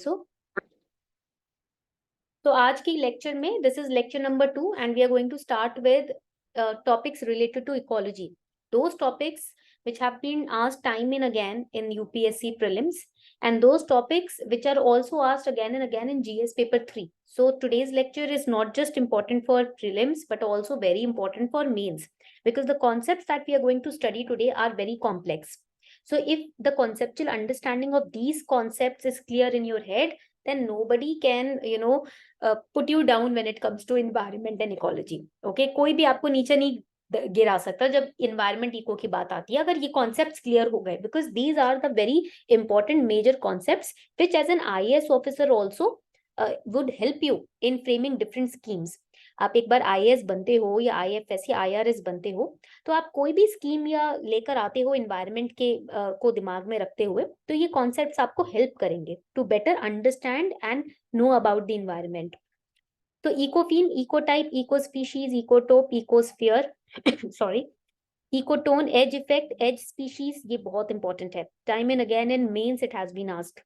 also. तो आज की लेक्चर में this is lecture number 2 and we are going to start with topics related to ecology, those topics which have been asked time and again in UPSC prelims, and those topics which are also asked again and again in GS paper 3. So today's lecture is not just important for prelims but also very important for mains, because the concepts that we are going to study today are very complex. So if the conceptual understanding of these concepts is clear in your head, then nobody can put you down when it comes to environment and ecology. Okay, कोई भी आपको नीचे नहीं गिरा सकता जब environment eco की बात आती है, अगर ये concepts clear हो गए, because these are the very important major concepts which as an IAS officer also would help you in framing different schemes. आप एक बार IAS बनते हो या IFS या IRS बनते हो, तो आप कोई भी स्कीम या लेकर आते हो एनवायरनमेंट के को दिमाग में रखते हुए, तो ये कॉन्सेप्ट्स आपको हेल्प करेंगे to better understand and know about the environment. तो ecophene, ecotype, ecospecies, ecotope, ecosphere sorry, ecotone, edge effect, edge species, ये बहुत इंपॉर्टेंट है. Time and again in mains it has been asked.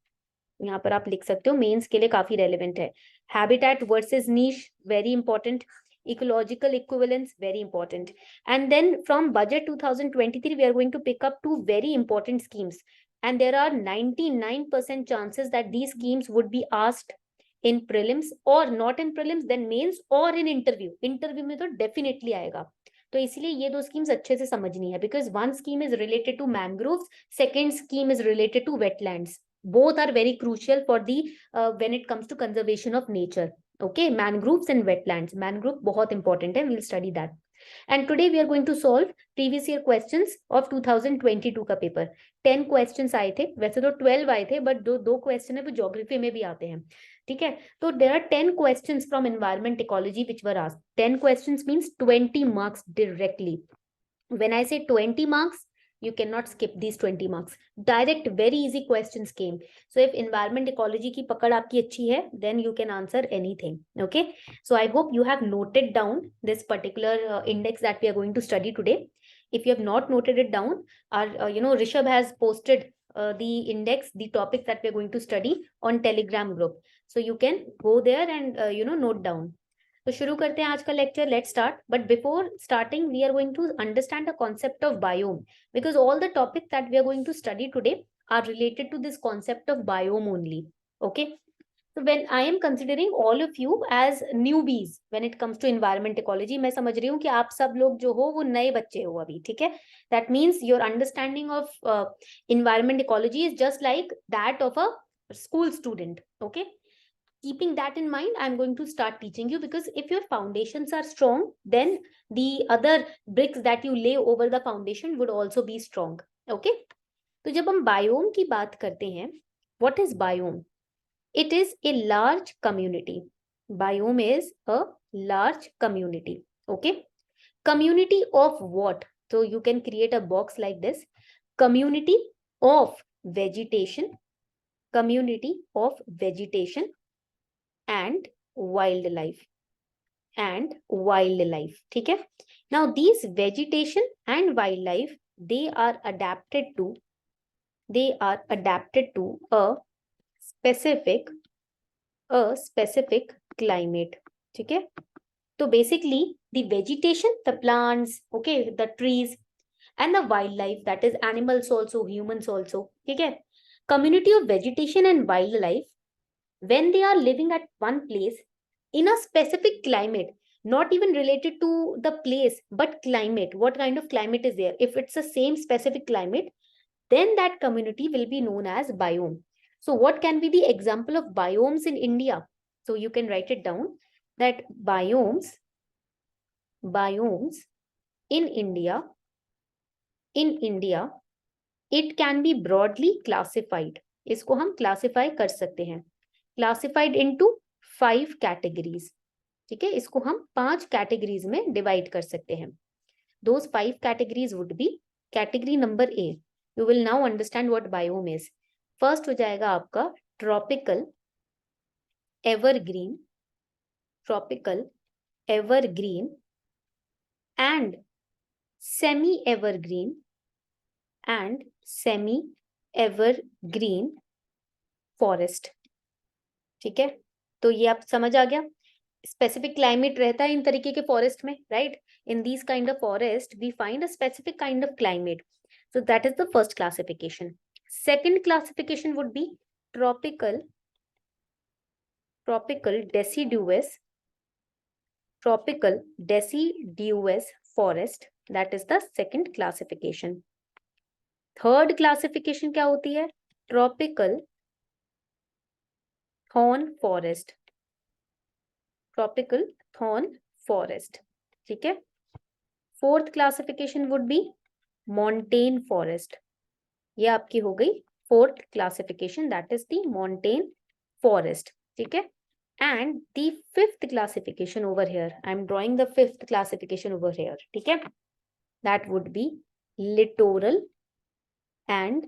यहाँ पर आप लिख सकते हो, मेंस के लिए काफी रेलेवेंट है. Habitat versus niche, very important. ecological equivalence, very important. And then from budget 2023 we are going to pick up two very important schemes, and there are 99% chances that these schemes would be asked in prelims, or not in prelims then mains, or in interview में तो definitely आएगा. तो इसलिए ये दो schemes अच्छे से समझनी है, because one scheme is related to mangroves, second scheme is related to wetlands. Both are very crucial for the when it comes to conservation of nature. Okay, mangroves and wetlands. Mangrove बहुत important है, we'll study that. And today we are going to solve previous year questions of 2022 का paper. 10 questions आए थे, वैसे तो 12 आए थे, but दो question है वो geography में भी आते हैं. ठीक है, तो there are 10 questions from environment ecology which were asked. 10 questions means 20 marks directly. When I say 20 marks, you cannot skip these 20 marks. Direct, very easy questions came. So if environment ecology की पकड़ आपकी अच्छी है, then you can answer anything. Okay. So I hope you have noted down this particular index that we are going to study today. If you have not noted it down, our Rishabh has posted the index, the topics that we are going to study on Telegram group. So you can go there and note down. तो शुरू करते हैं आज का lecture. Let's start. But before starting we are going to understand the concept of biome, because all the topics that we are going to study today are related to this concept of biome only. Okay, so when I am considering all of you as newbies when it comes to environment ecology, मैं समझ रही हूँ कि आप सब लोग जो हो वो नए बच्चे हो अभी. ठीक है, that means your understanding of environment ecology is just like that of a school student. Okay, keeping that in mind, I'm going to start teaching you, because if your foundations are strong, then the other bricks that you lay over the foundation would also be strong. Okay, तो जब हम biome की बात करते हैं, what is biome? It is a large community. Biome is a large community. Okay, community of what? So you can create a box like this: community of vegetation, community of vegetation and wildlife, ठीक है. Now these vegetation and wildlife, they are adapted to a specific climate. ठीक है, तो basically the vegetation, the plants, okay, the trees, and the wildlife, that is animals also, humans also. ठीक है, community of vegetation and wildlife, when they are living at one place in a specific climate, not even related to the place but climate, what kind of climate is there, if it's the same specific climate, then that community will be known as biome. So what can be the example of biomes in India? So you can write it down, that biomes in India, it can be broadly classified. इसको हम classify कर सकते हैं. Classified into 5 categories. ठीक है, इसको हम 5 categories में डिवाइड कर सकते हैं. Those 5 categories would be: category number A, you will now understand what biome is. First हो जाएगा आपका tropical evergreen and semi evergreen forest. ठीक है, तो ये आप समझ आ गया। स्पेसिफिक क्लाइमेट रहता है इन तरीके के फॉरेस्ट में, right? In these kind of forest we find a specific kind of climate, so that is the first classification. Second classification would be tropical deciduous forest. That is the second classification. Third classification क्या होती है? Tropical thorn forest. Tropical thorn forest. ठीक है? Fourth classification would be montane forest. ये आपकी हो गई fourth classification, that is the montane forest. ठीक है, and the fifth classification over here, I'm drawing the fifth classification over here. ठीक है, that would be littoral and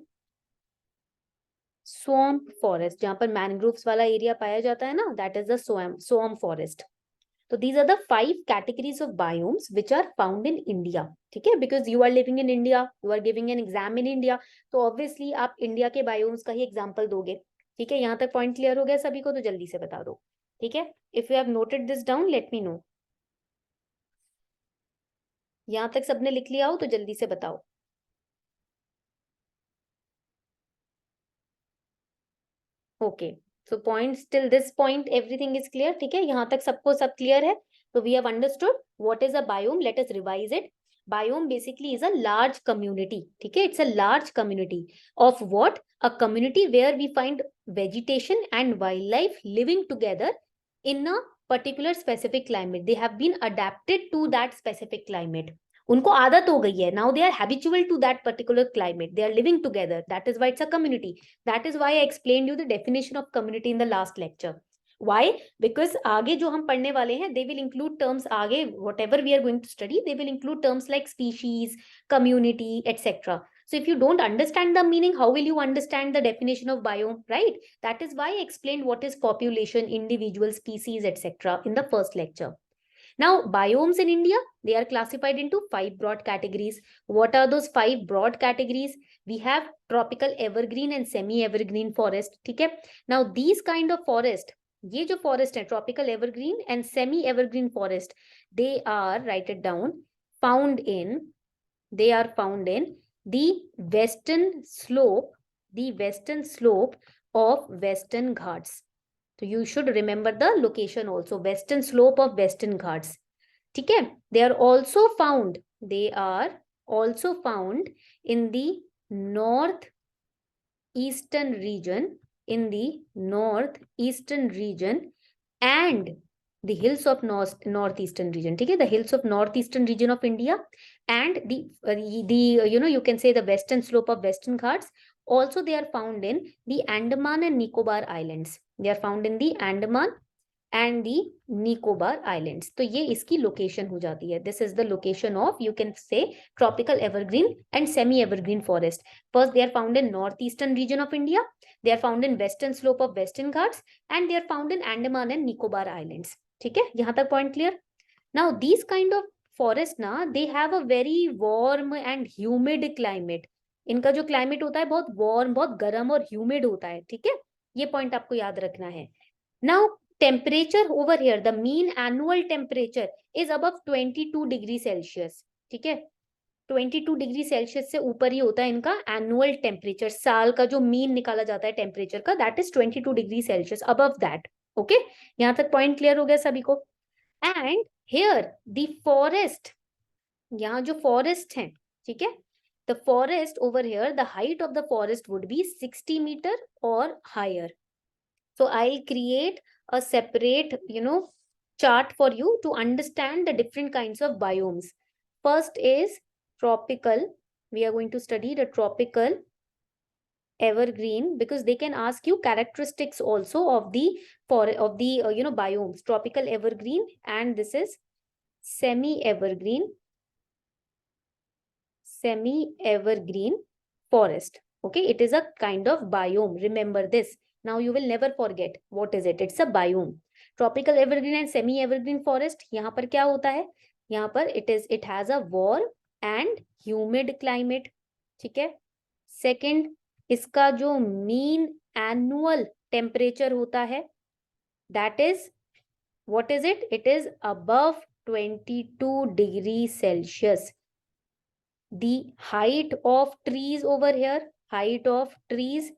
swamp forest. जहां पर मैनग्रोव्स वाला एरिया पाया जाता है ना, that is the swamp forest. So these are the 5 categories of biomes which are found in India. ठीक है, because you are living in India, you are giving an exam in India, तो obviously आप India के biomes का ही example दोगे. ठीक है, यहाँ तक पॉइंट क्लियर हो गया सभी को? तो जल्दी से बता दो. ठीक है, if you have noted this down let me no. यहाँ तक सबने लिख लिया हो तो जल्दी से बताओ. Okay, so points till this point everything is clear. ठीक है, यहाँ तक सबको सब क्लियर है. तो we have understood what is a biome. Let us revise it. Biome basically is a large community. ठीक है, it's a large community of what? A community where we find vegetation and wildlife living together in a particular specific climate. They have been adapted to that specific climate. उनको आदत हो गई है. Now they are habitual to that particular climate. They are living together. That is why it's a community. That is why I explained you the definition of community in the last lecture. Why? Because आगे जो हम पढ़ने वाले हैं, they will include terms. आगे whatever we are going to study, they will include terms like species, community, etc. So if you don't understand the meaning, how will you understand the definition of biome, right? That is why I explained what is population, individual, species, etc. in the first lecture. Now, biomes in India, they are classified into 5 broad categories. What are those 5 broad categories? We have tropical evergreen and semi-evergreen forest. ठीक है? Now, these kind of forest, ये जो forest है, tropical evergreen and semi-evergreen forest, they are, write it down, found in the western slope of Western Ghats. So you should remember the location also, western slope of Western Ghats. ठीक है, they are also found in the northeastern region and the hills of northeastern region. ठीक है, the hills of northeastern region of India and the you can say the western slope of Western Ghats. Also they are found in the Andaman and Nicobar Islands. They are found in the Andaman and the Nicobar Islands. तो ये इसकी location हो जाती है. This is the location of, you can say, tropical evergreen and semi-evergreen forest. First, they are found in northeastern region of India. They are found in western slope of Western Ghats and they are found in Andaman and Nicobar Islands. ठीक है, यहाँ तक point clear? Now, these kind of forest ना, they have a very warm and humid climate. इनका जो climate होता है बहुत warm, बहुत गर्म और humid होता है. ठीक है, ये point आपको याद रखना है. Now, temperature over here, the mean annual temperature is above 22 degree Celsius. ठीक है, 22 डिग्री सेल्सियस से ऊपर ही होता है इनका एनुअल टेम्परेचर. साल का जो मीन निकाला जाता है टेम्परेचर का, that is 22 degree Celsius, above that. Okay, यहाँ तक पॉइंट क्लियर हो गया सभी को? एंड हियर द फॉरेस्ट, यहाँ जो फॉरेस्ट है, ठीक है, the forest over here, the height of the forest would be 60 metre और higher. So I'll create a separate, chart for you to understand the different kinds of biomes. First is tropical. We are going to study the tropical evergreen because they can ask you characteristics also of the biomes. Tropical evergreen, and this is semi-evergreen forest. Okay, it is a kind of biome. Remember this. Now you will never forget what is it. It's a biome. Tropical evergreen and semi-evergreen forest. यहाँ पर क्या होता है? यहाँ पर it has a warm and humid climate. ठीक है. Second, इसका जो mean annual temperature होता है, That is, what is it? It is above 22 degrees Celsius. The height of trees over here, height of trees,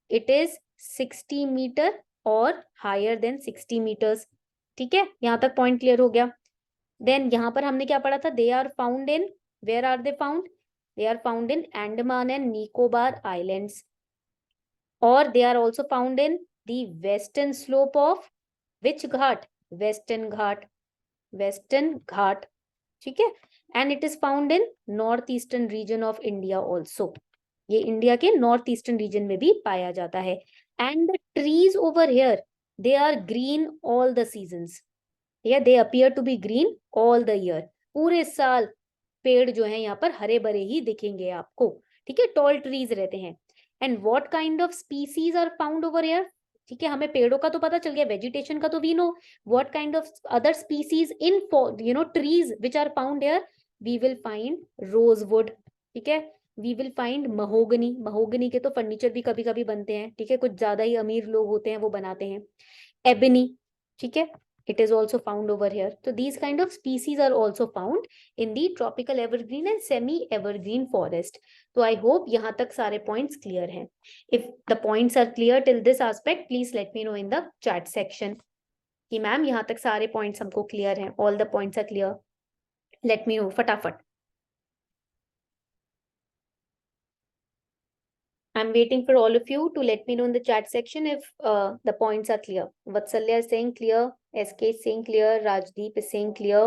it is 60 meter or higher than 60 meters. ठीक है, यहां तक पॉइंट क्लियर हो गया. Then यहाँ पर हमने क्या पढ़ा था? They are found in, where are they found? They are found in Andaman and Nicobar islands, और they are also found in the western slope of which ghat? Western Ghat. Western Ghat. ठीक है, and it is found in northeastern region of India also. ये India के north eastern region में भी पाया जाता है. And the trees over here, they are green all the seasons. या they appear to be green all the year. पूरे साल पेड़ जो है यहाँ पर हरे भरे ही दिखेंगे आपको. ठीक है, टॉल ट्रीज रहते हैं. And what kind of species are found over here? ठीक है, हमें पेड़ों का तो पता चल गया, वेजिटेशन का तो we know. What kind of other species in trees which are found here? We will find rosewood. ठीक है, we will find mahogany. Mahogany के तो फर्नीचर भी कभी कभी बनते हैं. ठीक है, कुछ ज्यादा ही अमीर लोग होते हैं वो बनाते हैं. एबनी. ठीक है, it is also found over here. So these kind of species are also found in the tropical evergreen and semi evergreen forest. So I hope यहाँ तक सारे points clear हैं. If the points are clear till this aspect, please let me know in the chat section कि ma'am यहाँ तक सारे points हमको clear हैं. All the points are clear. Let me know फटाफट. I'm waiting for all of you to let me know in the chat section if the points are clear. Vatsalya is saying clear. SK is saying clear. Rajdeep is saying clear.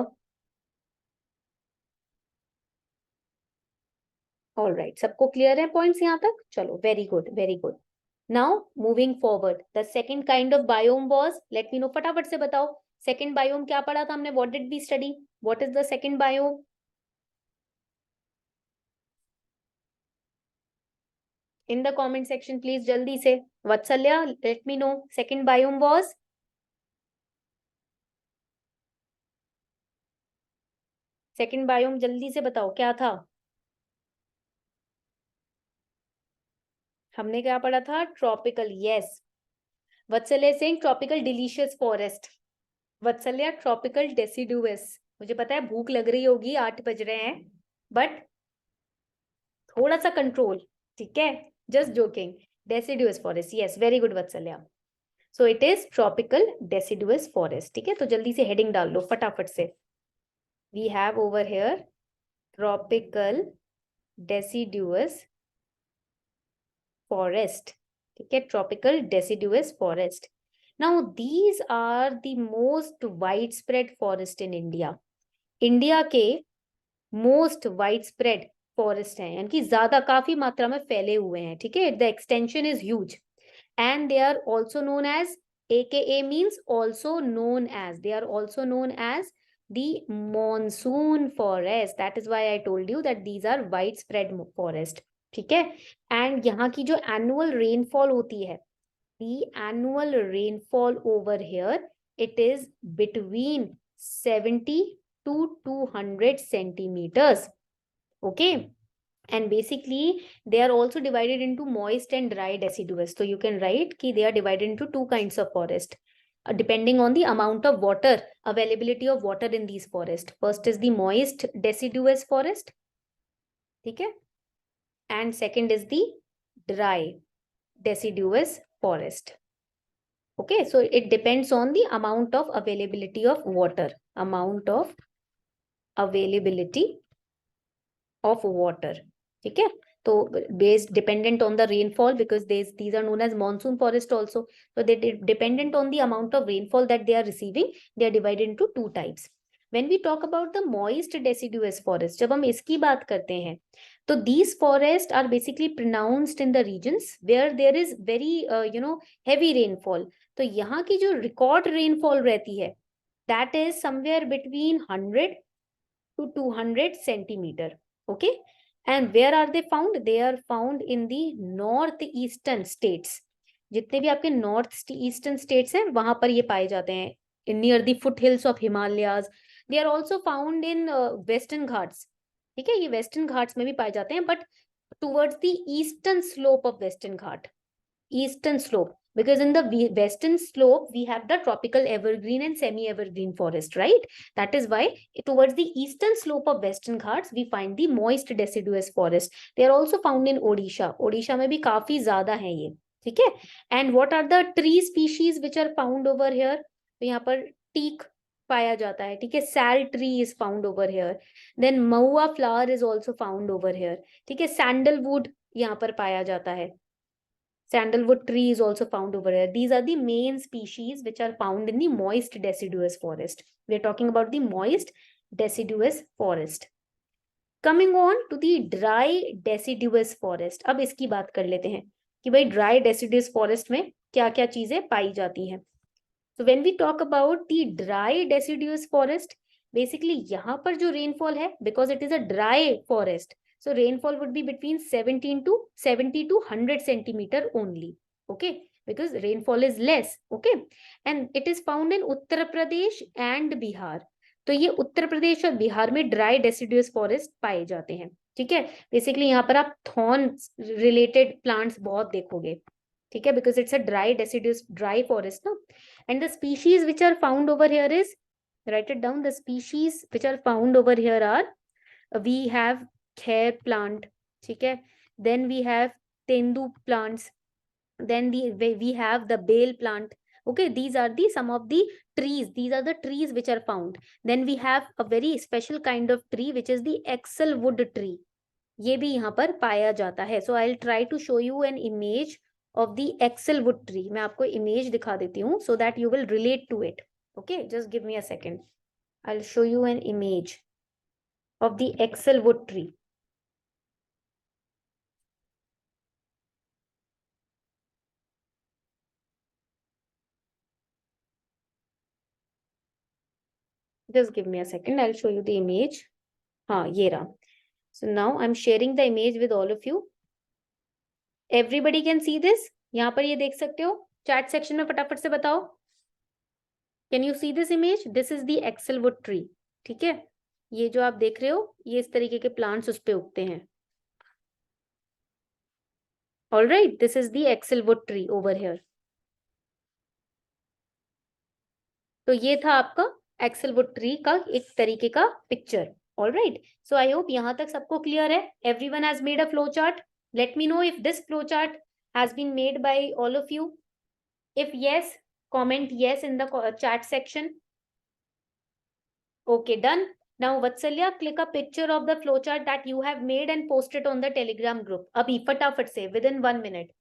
All right. सबको clear है points यहाँ तक? चलो, very good, very good. Now moving forward, the second kind of biome was, let me know फटाफट से बताओ. Second biome क्या पढ़ा था हमने? What did we study? What is the second biome? In the comment section, please जल्दी से. Vatsalya, let me know. Second biome was? Second biome जल्दी से बताओ क्या था? हमने क्या पढ़ा था? Tropical. Yes. Vatsalya Singh tropical delicious forest. Vatsalya tropical deciduous. मुझे पता है भूख लग रही होगी, 8 बज रहे हैं, बट थोड़ा सा कंट्रोल. ठीक है, just joking. Deciduous forest. Yes, very good Vatsalya. So it is tropical deciduous forest. ठीक है, तो जल्दी से हेडिंग डाल लो फटाफट से. We have over here tropical deciduous forest. ठीक है, tropical deciduous forest. Now these are the most widespread forest in India. India के most widespread forest हैं, यानी कि ज्यादा काफी मात्रा में फैले हुए हैं. ठीक है, the extension is huge and they are also known as, AKA means also known as, they are also known as the monsoon forest. That is why I told you that these are widespread forest. ठीक है, and यहाँ की जो annual rainfall होती है, the annual rainfall over here, it is between 70 to 200 centimeters. Okay, and basically they are also divided into moist and dry deciduous. So you can write कि they are divided into two kinds of forest depending on the amount of water, availability of water in these forest. First is the moist deciduous forest. ठीक है, and second is the dry deciduous forest. Okay, so it depends on the amount of availability of water. Amount of availability of water. ठीक है, तो based dependent on the rainfall, because these are known as monsoon forest also. So they dependent on the amount of rainfall that they are receiving. They are divided into two types. When we talk about the moist deciduous forest, जब हम इसकी बात करते हैं, तो these forests are basically pronounced in the regions where there is very heavy rainfall. तो यहाँ की जो record rainfall रहती है, that is somewhere between 100 to 200 centimeter. Okay, and where are they found? They are found in the northeastern states. जितने भी आपके north eastern states हैं वहां पर ये पाए जाते हैं, near the foothills of Himalayas. They are also found in western Ghats. ठीक है, ये वेस्टर्न घाट्स में भी पाए जाते हैं, but towards the eastern slope of western Ghat. Eastern slope, Because in the western slope we have the tropical evergreen and semi evergreen forest, right? That is why towards the eastern slope of western ghats we find the moist deciduous forest. They are also found in Odisha में भी काफी ज्यादा है ये, ठीक है? And what are the tree species which are found over here? तो यहाँ पर teak पाया जाता है, ठीक है? Sal tree is found over here. Then mahua flower is also found over here, ठीक है? Sandalwood यहाँ पर पाया जाता है. Sandalwood tree is also found over here. These are the main species which are found in the moist deciduous forest. We are talking about the moist deciduous forest. Coming on to the dry deciduous forest. अब इसकी बात कर लेते हैं कि भाई dry deciduous forest में क्या क्या चीजें पाई जाती हैं. So when we talk about the dry deciduous forest, basically यहाँ पर जो rainfall है, because it is a dry forest, so rainfall would be between 70 to 100 centimeter only. Okay, because rainfall is less. Okay, and it is found in Uttar Pradesh and Bihar. तो ये उत्तर प्रदेश और बिहार में dry deciduous forest पाए जाते हैं, ठीक है? Basically यहाँ पर आप थॉर्न रिलेटेड प्लांट्स बहुत देखोगे, ठीक है? Because it's a dry deciduous dry forest ना. And the species which are found over here is, write it down, the species which are found over here are, we have khair plant, ठीक है? Then we have tendu plants, then we have the bale plant. Okay, these are the some of the trees, these are the trees which are found. Then we have a very special kind of tree which is the axle wood tree. ये भी यहाँ पर पाया जाता है. So I'll try to show you an image of the axle wood tree. मैं आपको image दिखा देती हूँ so that you will relate to it. Okay, just give me a second. I'll show you an image of the axle wood tree. Just give me a second. I'll show you the image. हाँ, ये रहा. So now I'm sharing the image with all of you. Everybody can see this. यहाँ पर ये देख सकते हो. Chat section में फटाफट से बताओ. Can you see this image? This is the axle wood tree. ठीक है? ये जो आप देख रहे हो, ये इस तरीके के प्लांट्स उस पे उगते हैं. All right, this is the axle wood tree over here. तो ये था आपका एक्सेल वुड ट्री का एक तरीके का picture. All right, so I hope यहाँ तक सबको क्लियर है. Everyone has made a flow chart. Let me know if this flow chart has been made by all of you. If yes, comment yes in the chat section. Okay, done. Now Vatsalya, click a picture of the flowchart that you have made and post it on the Telegram group. अभी फटाफट से, within 1 minute.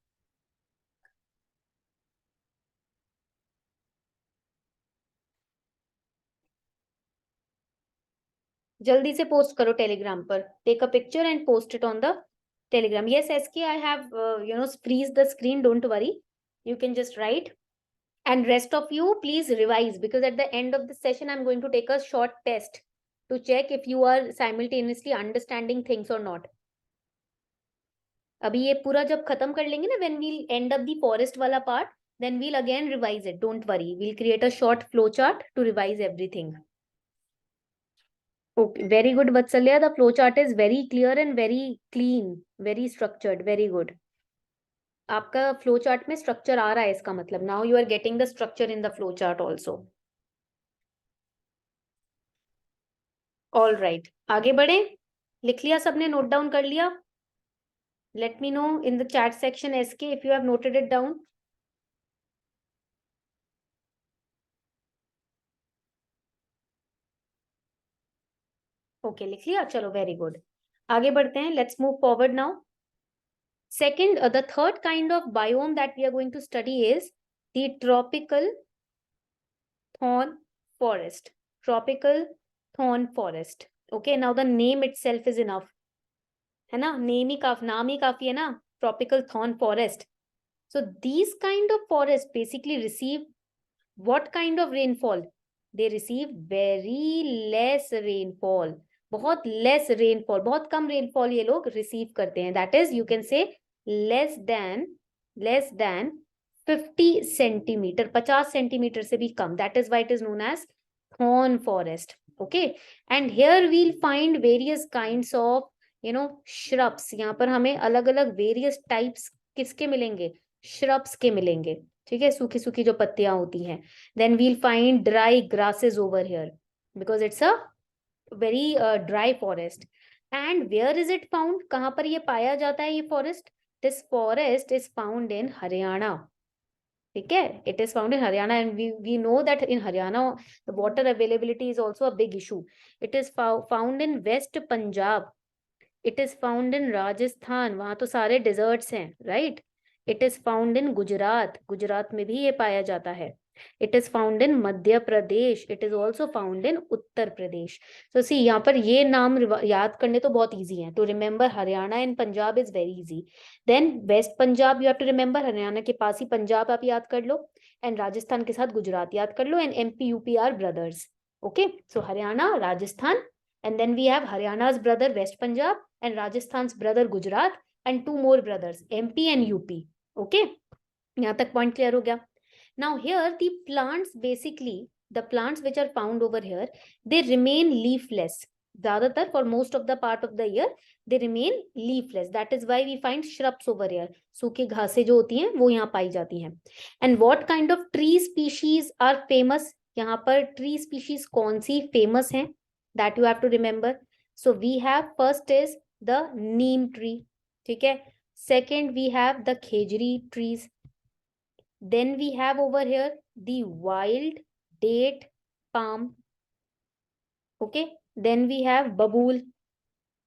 जल्दी से post करो Telegram पर. Take a picture and post it on the Telegram. Yes SK, I have freeze the screen, don't worry, you can just write. And rest of you, please revise, because at the end of the session I'm going to take a short test to check if you are simultaneously understanding things or not. अभी ये पूरा जब खत्म कर लेंगे ना, when we'll end up the forest वाला part, then we'll again revise it. Don't worry, we'll create a short flow chart to revise everything. Okay, very good, Vatsalya. The flow chart is very clear and very clean, very structured. Very good. आपका flow chart में structure आ रहा है, इसका मतलब now you are getting the structure in the flow chart also. All right, आगे बढ़े. लिख लिया सबने, नोट डाउन कर लिया? Let me know in the chat section SK if you have noted it down. Okay, लिख लिया, चलो वेरी गुड. आगे बढ़ते हैं. Let's move forward now. Second, the third kind of biome that we are going to study is the tropical thorn forest. Tropical thorn forest. Okay, now the name itself is enough. है ना, नाम ही काफी है ना, tropical thorn forest. So these kind of forests basically receive what kind of rainfall? They receive very less rainfall. बहुत less rainfall, बहुत कम rainfall ये लोग receive करते हैं. That is, you can say less than 50 centimeter, 50 centimeter से भी कम. That is why it is known as thorn forest. Okay, and here we'll find various kinds of shrubs. यहाँ पर हमें अलग अलग various types किसके मिलेंगे? Shrubs के मिलेंगे, ठीक है, सूखी सूखी जो पत्तियां होती हैं. Then we'll find dry grasses over here because it's a very dry forest. And where is it found, कहाँ पर ये पाया जाता है ये फॉरेस्ट? This forest is found in Haryana. ठीक है, it is found in Haryana and we know that in Haryana the water availability is also a big issue. It is found in west Punjab. It is found in Rajasthan, वहां तो सारे deserts हैं, right. It is found in Gujarat, Gujarat में भी ये पाया जाता है. It is found in Madhya Pradesh. It is also found in Uttar Pradesh. तो सी यहाँ पर ये नाम याद करने तो बहुत इजी है. To remember Haryana and Punjab is very easy. Then west Punjab you have to remember, Haryana के पास ही पंजाब आप याद कर लो. एंड राजस्थान के साथ गुजरात याद कर लो. And MP UP are brothers. Okay, so Haryana, Rajasthan, and then we have Haryana's brother West Punjab and Rajasthan's brother Gujarat and two more brothers MP and UP. Okay, यहाँ तक point clear हो गया. Now here the plants, basically the plants which are found over here, they remain leafless. ज़्यादातर for most of the part of the year they remain leafless. That is why we find shrubs over here. सूखी घासें जो होती हैं वो यहाँ पाई जाती हैं. And what kind of tree species are famous? यहाँ पर tree species कौन सी famous हैं? That you have to remember. So we have first is the neem tree. ठीक है. Second we have the khejri trees. Then we have over here the wild date palm. Okay. Then we have babool.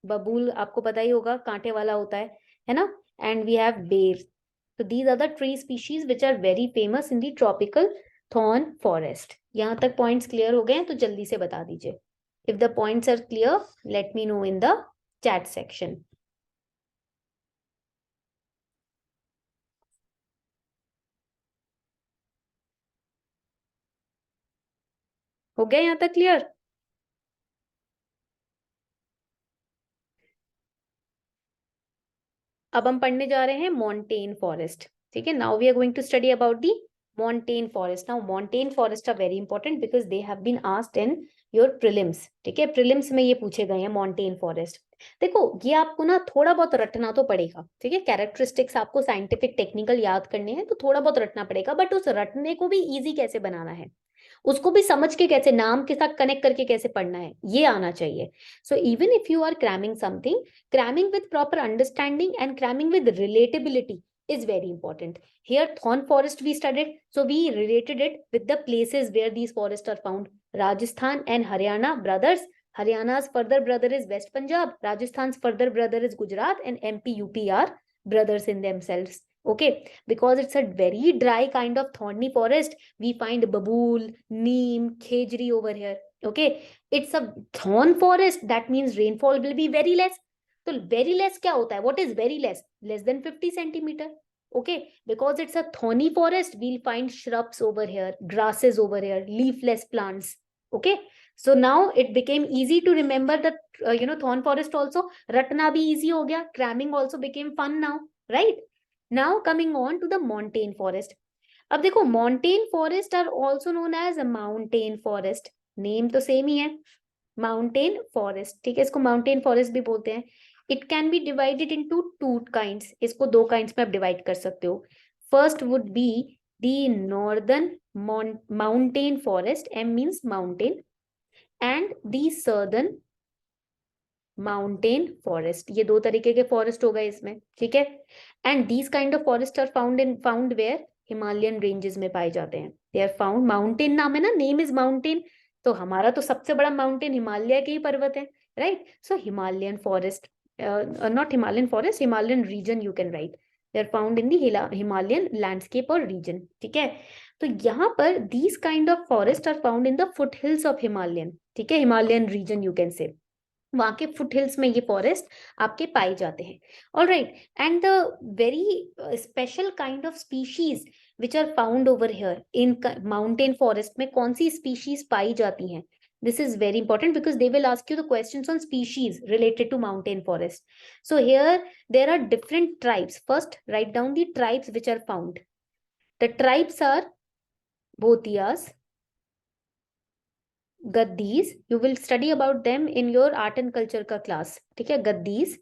Babool आपको पता ही होगा, कांटे वाला होता है ना. And we have bear. So these are the tree species which are very famous in the tropical thorn forest. यहाँ तक points clear हो गए हैं तो जल्दी से बता दीजिए. If the points are clear, let me know in the chat section. हो गया यहाँ तक क्लियर? अब हम पढ़ने जा रहे हैं मॉन्टेन फॉरेस्ट. ठीक है, now we are going to study about the montane forest. Now montane forest are very important because they have been asked in your prelims. ठीक है, प्रीलिम्स में ये पूछे गए हैं मॉन्टेन फॉरेस्ट. देखो ये आपको ना थोड़ा बहुत रटना तो पड़ेगा. ठीक है, कैरेक्टरिस्टिक्स आपको साइंटिफिक टेक्निकल याद करने हैं तो थोड़ा बहुत रटना पड़ेगा. बट उस रटने को भी इजी कैसे बनाना है, उसको भी समझ के कैसे नाम के साथ कनेक्ट करके कैसे पढ़ना है, ये आना चाहिए. So even if you are cramming something, cramming with proper understanding and cramming with relatability is very important. Here thorn forest we studied, so we related it with the places where these forests are found. Rajasthan and Haryana brothers. Haryana's further brother is West Punjab, Rajasthan's further brother is Gujarat, and MP UP are brothers in themselves. Okay, because it's a very dry kind of thorny forest, we find babool, neem, khejri over here. Okay, it's a thorn forest, that means rainfall will be very less. तो very less क्या होता है? What is very less? Less than 50 centimetre. Okay, because it's a thorny forest, we'll find shrubs over here, grasses over here, leafless plants. Okay, so now it became easy to remember the thorn forest also. रटना भी easy हो गया, cramming also became fun now, right. Now coming on to the montane forest. अब देखो montane forest are also known as mountain forest. Name तो same ही है, mountain forest. ठीक है, इसको माउंटेन फॉरेस्ट भी बोलते हैं. It can be divided into two kinds. इसको दो काइंड्स में आप डिवाइड कर सकते हो. First would be the northern mountain forest, M means mountain, and the southern mountain forest. ये दो तरीके के फॉरेस्ट हो गए इसमें. ठीक है, and these kind of forest are found where, Himalayan ranges में पाए जाते हैं. दे आर फाउंड, माउंटेन नाम है ना, नेम इज माउंटेन, तो हमारा तो सबसे बड़ा माउंटेन हिमालय के ही पर्वत है, right. So Himalayan forest, not Himalayan forest, Himalayan region you can write. They are found in the Himalayan landscape और रीजन. ठीक है, तो यहाँ पर these kind of forest are found in the foothills of Himalayan. ठीक है, Himalayan region you can say, वहां के फुट हिल्स में ये फॉरेस्ट आपके पाए जाते हैं. All right, and the very special kind of species which are found over here in mountain forest में कौन सी स्पीशीज पाई जाती हैं? This is very important because they will ask you the questions on species related to mountain forest. So here there are different tribes. First, write down the tribes which are found. The tribes are Bhotiyas, Gaddis. You will study about them in your art and culture ka class. ठीक है, Gaddis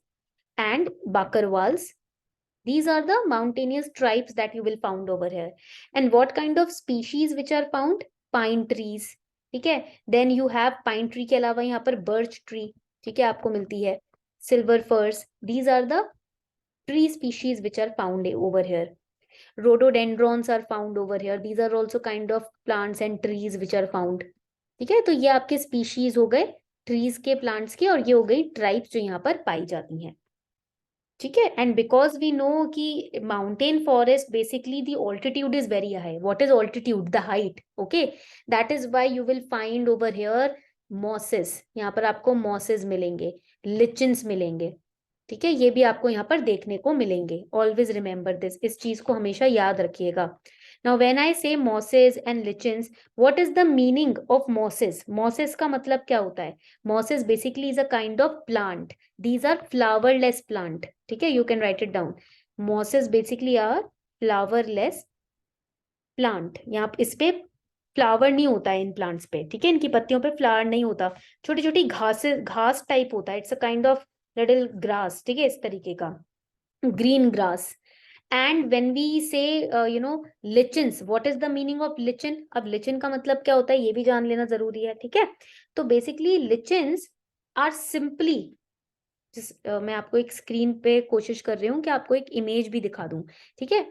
and Bakarwals These are the mountainous tribes that you will found over here. And what kind of species which are found? Pine trees, ठीक है. Then you have pine tree के अलावा यहाँ पर birch tree, ठीक है, आपको मिलती है. Silver firs. These are the tree species which are found over here. Rhododendrons are found over here. These are also kind of plants and trees which are found. ठीक है, तो ये आपके स्पीशीज हो गए ट्रीज के, प्लांट्स के, और ये हो गई ट्राइब्स जो यहाँ पर पाई जाती हैं. ठीक है. एंड बिकॉज वी नो कि mountain forest basically the altitude is very high. What is altitude? The height. Okay, that is why you will find over here mosses. यहाँ पर आपको मॉसेस मिलेंगे, लिचन्स मिलेंगे. ठीक है, ये भी आपको यहाँ पर देखने को मिलेंगे. ऑलवेज रिमेंबर दिस, इस चीज को हमेशा याद रखिएगा. Now when I say mosses and lichens, what is the meaning of mosses? Mosses का मतलब क्या होता है? Mosses basically is a kind of plant. These are flowerless plant. ठीक है, you can write it down. Mosses basically are flowerless plant. यहाँ इस पे फ्लावर नहीं होता है इन प्लांट्स पे. ठीक है, इनकी पत्तियों पे फ्लावर नहीं होता, छोटी छोटी घास टाइप होता है. It's a kind of little grass. ठीक है, इस तरीके का green grass. And when we say lichens, what is the meaning of lichen? अब लिचन का मतलब क्या होता है ये भी जान लेना जरूरी है. ठीक है, तो बेसिकली लिचन्स आर सिंपली, मैं आपको एक स्क्रीन पे कोशिश कर रही हूँ कि आपको एक इमेज भी दिखा दूं. ठीक है,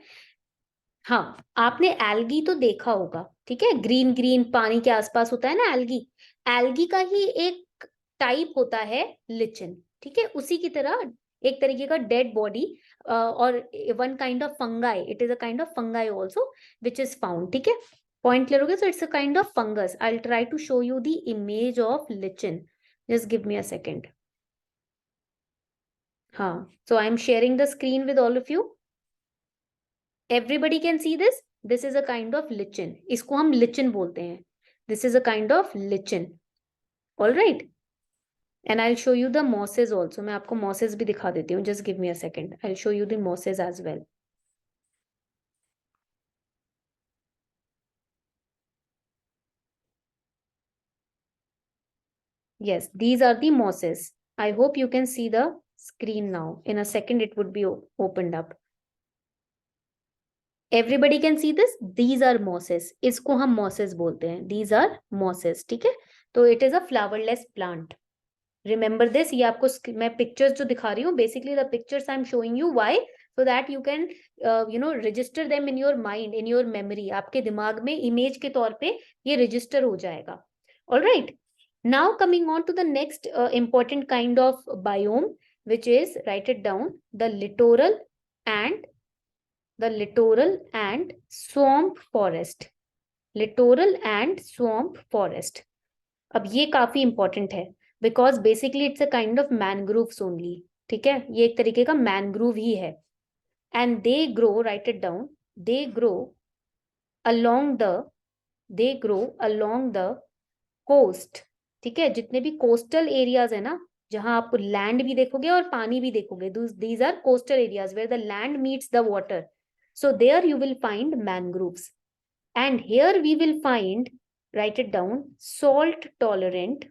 हाँ, आपने एल्गी तो देखा होगा. ठीक है, ग्रीन ग्रीन पानी के आसपास होता है ना एल्गी. एल्गी का ही एक टाइप होता है लिचन. ठीक है, उसी की तरह एक तरीके का डेड बॉडी और one kind of fungi. It is a kind of fungi also which is found. ठीक है, पॉइंट क्लियर हो गया? So it's a kind of fungus. I will try to show you the image of lichen. Just give me a second. हाँ, so I'm sharing the screen with all of you. Everybody can see this. This is a kind of lichen. इसको हम lichen बोलते हैं. This is a kind of lichen. All right. And I'll show you the mosses also. मैं आपको mosses भी दिखा देती हूँ. Just give me a second. I'll show you the mosses as well. Yes, these are the mosses. I hope you can see the screen now. In a second, it would be opened up. Everybody can see this. These are mosses. इसको हम mosses बोलते हैं. These are mosses. ठीक है, तो it is a flowerless plant. Remember this. ये आपको मैं pictures जो दिखा रही हूँ, basically the pictures I'm showing you. Why? So that you can register them in your mind, in your memory. आपके दिमाग में image के तौर पे ये register हो जाएगा. All right. Now coming on to the next important kind of biome, which is, write it down, the littoral and swamp forest. Littoral and swamp forest. अब ये काफी इंपॉर्टेंट है because basically it's a kind of mangroves only. ठीक है, ये एक तरीके का मैनग्रूव ही है. And they grow, right it down, they grow along the coast. ठीक है, जितने भी कोस्टल एरियाज है ना, जहां आप लैंड भी देखोगे और पानी भी देखोगे, these are coastal areas where the land meets the water. So there you will find mangroves. And here we will find, write it down, salt tolerant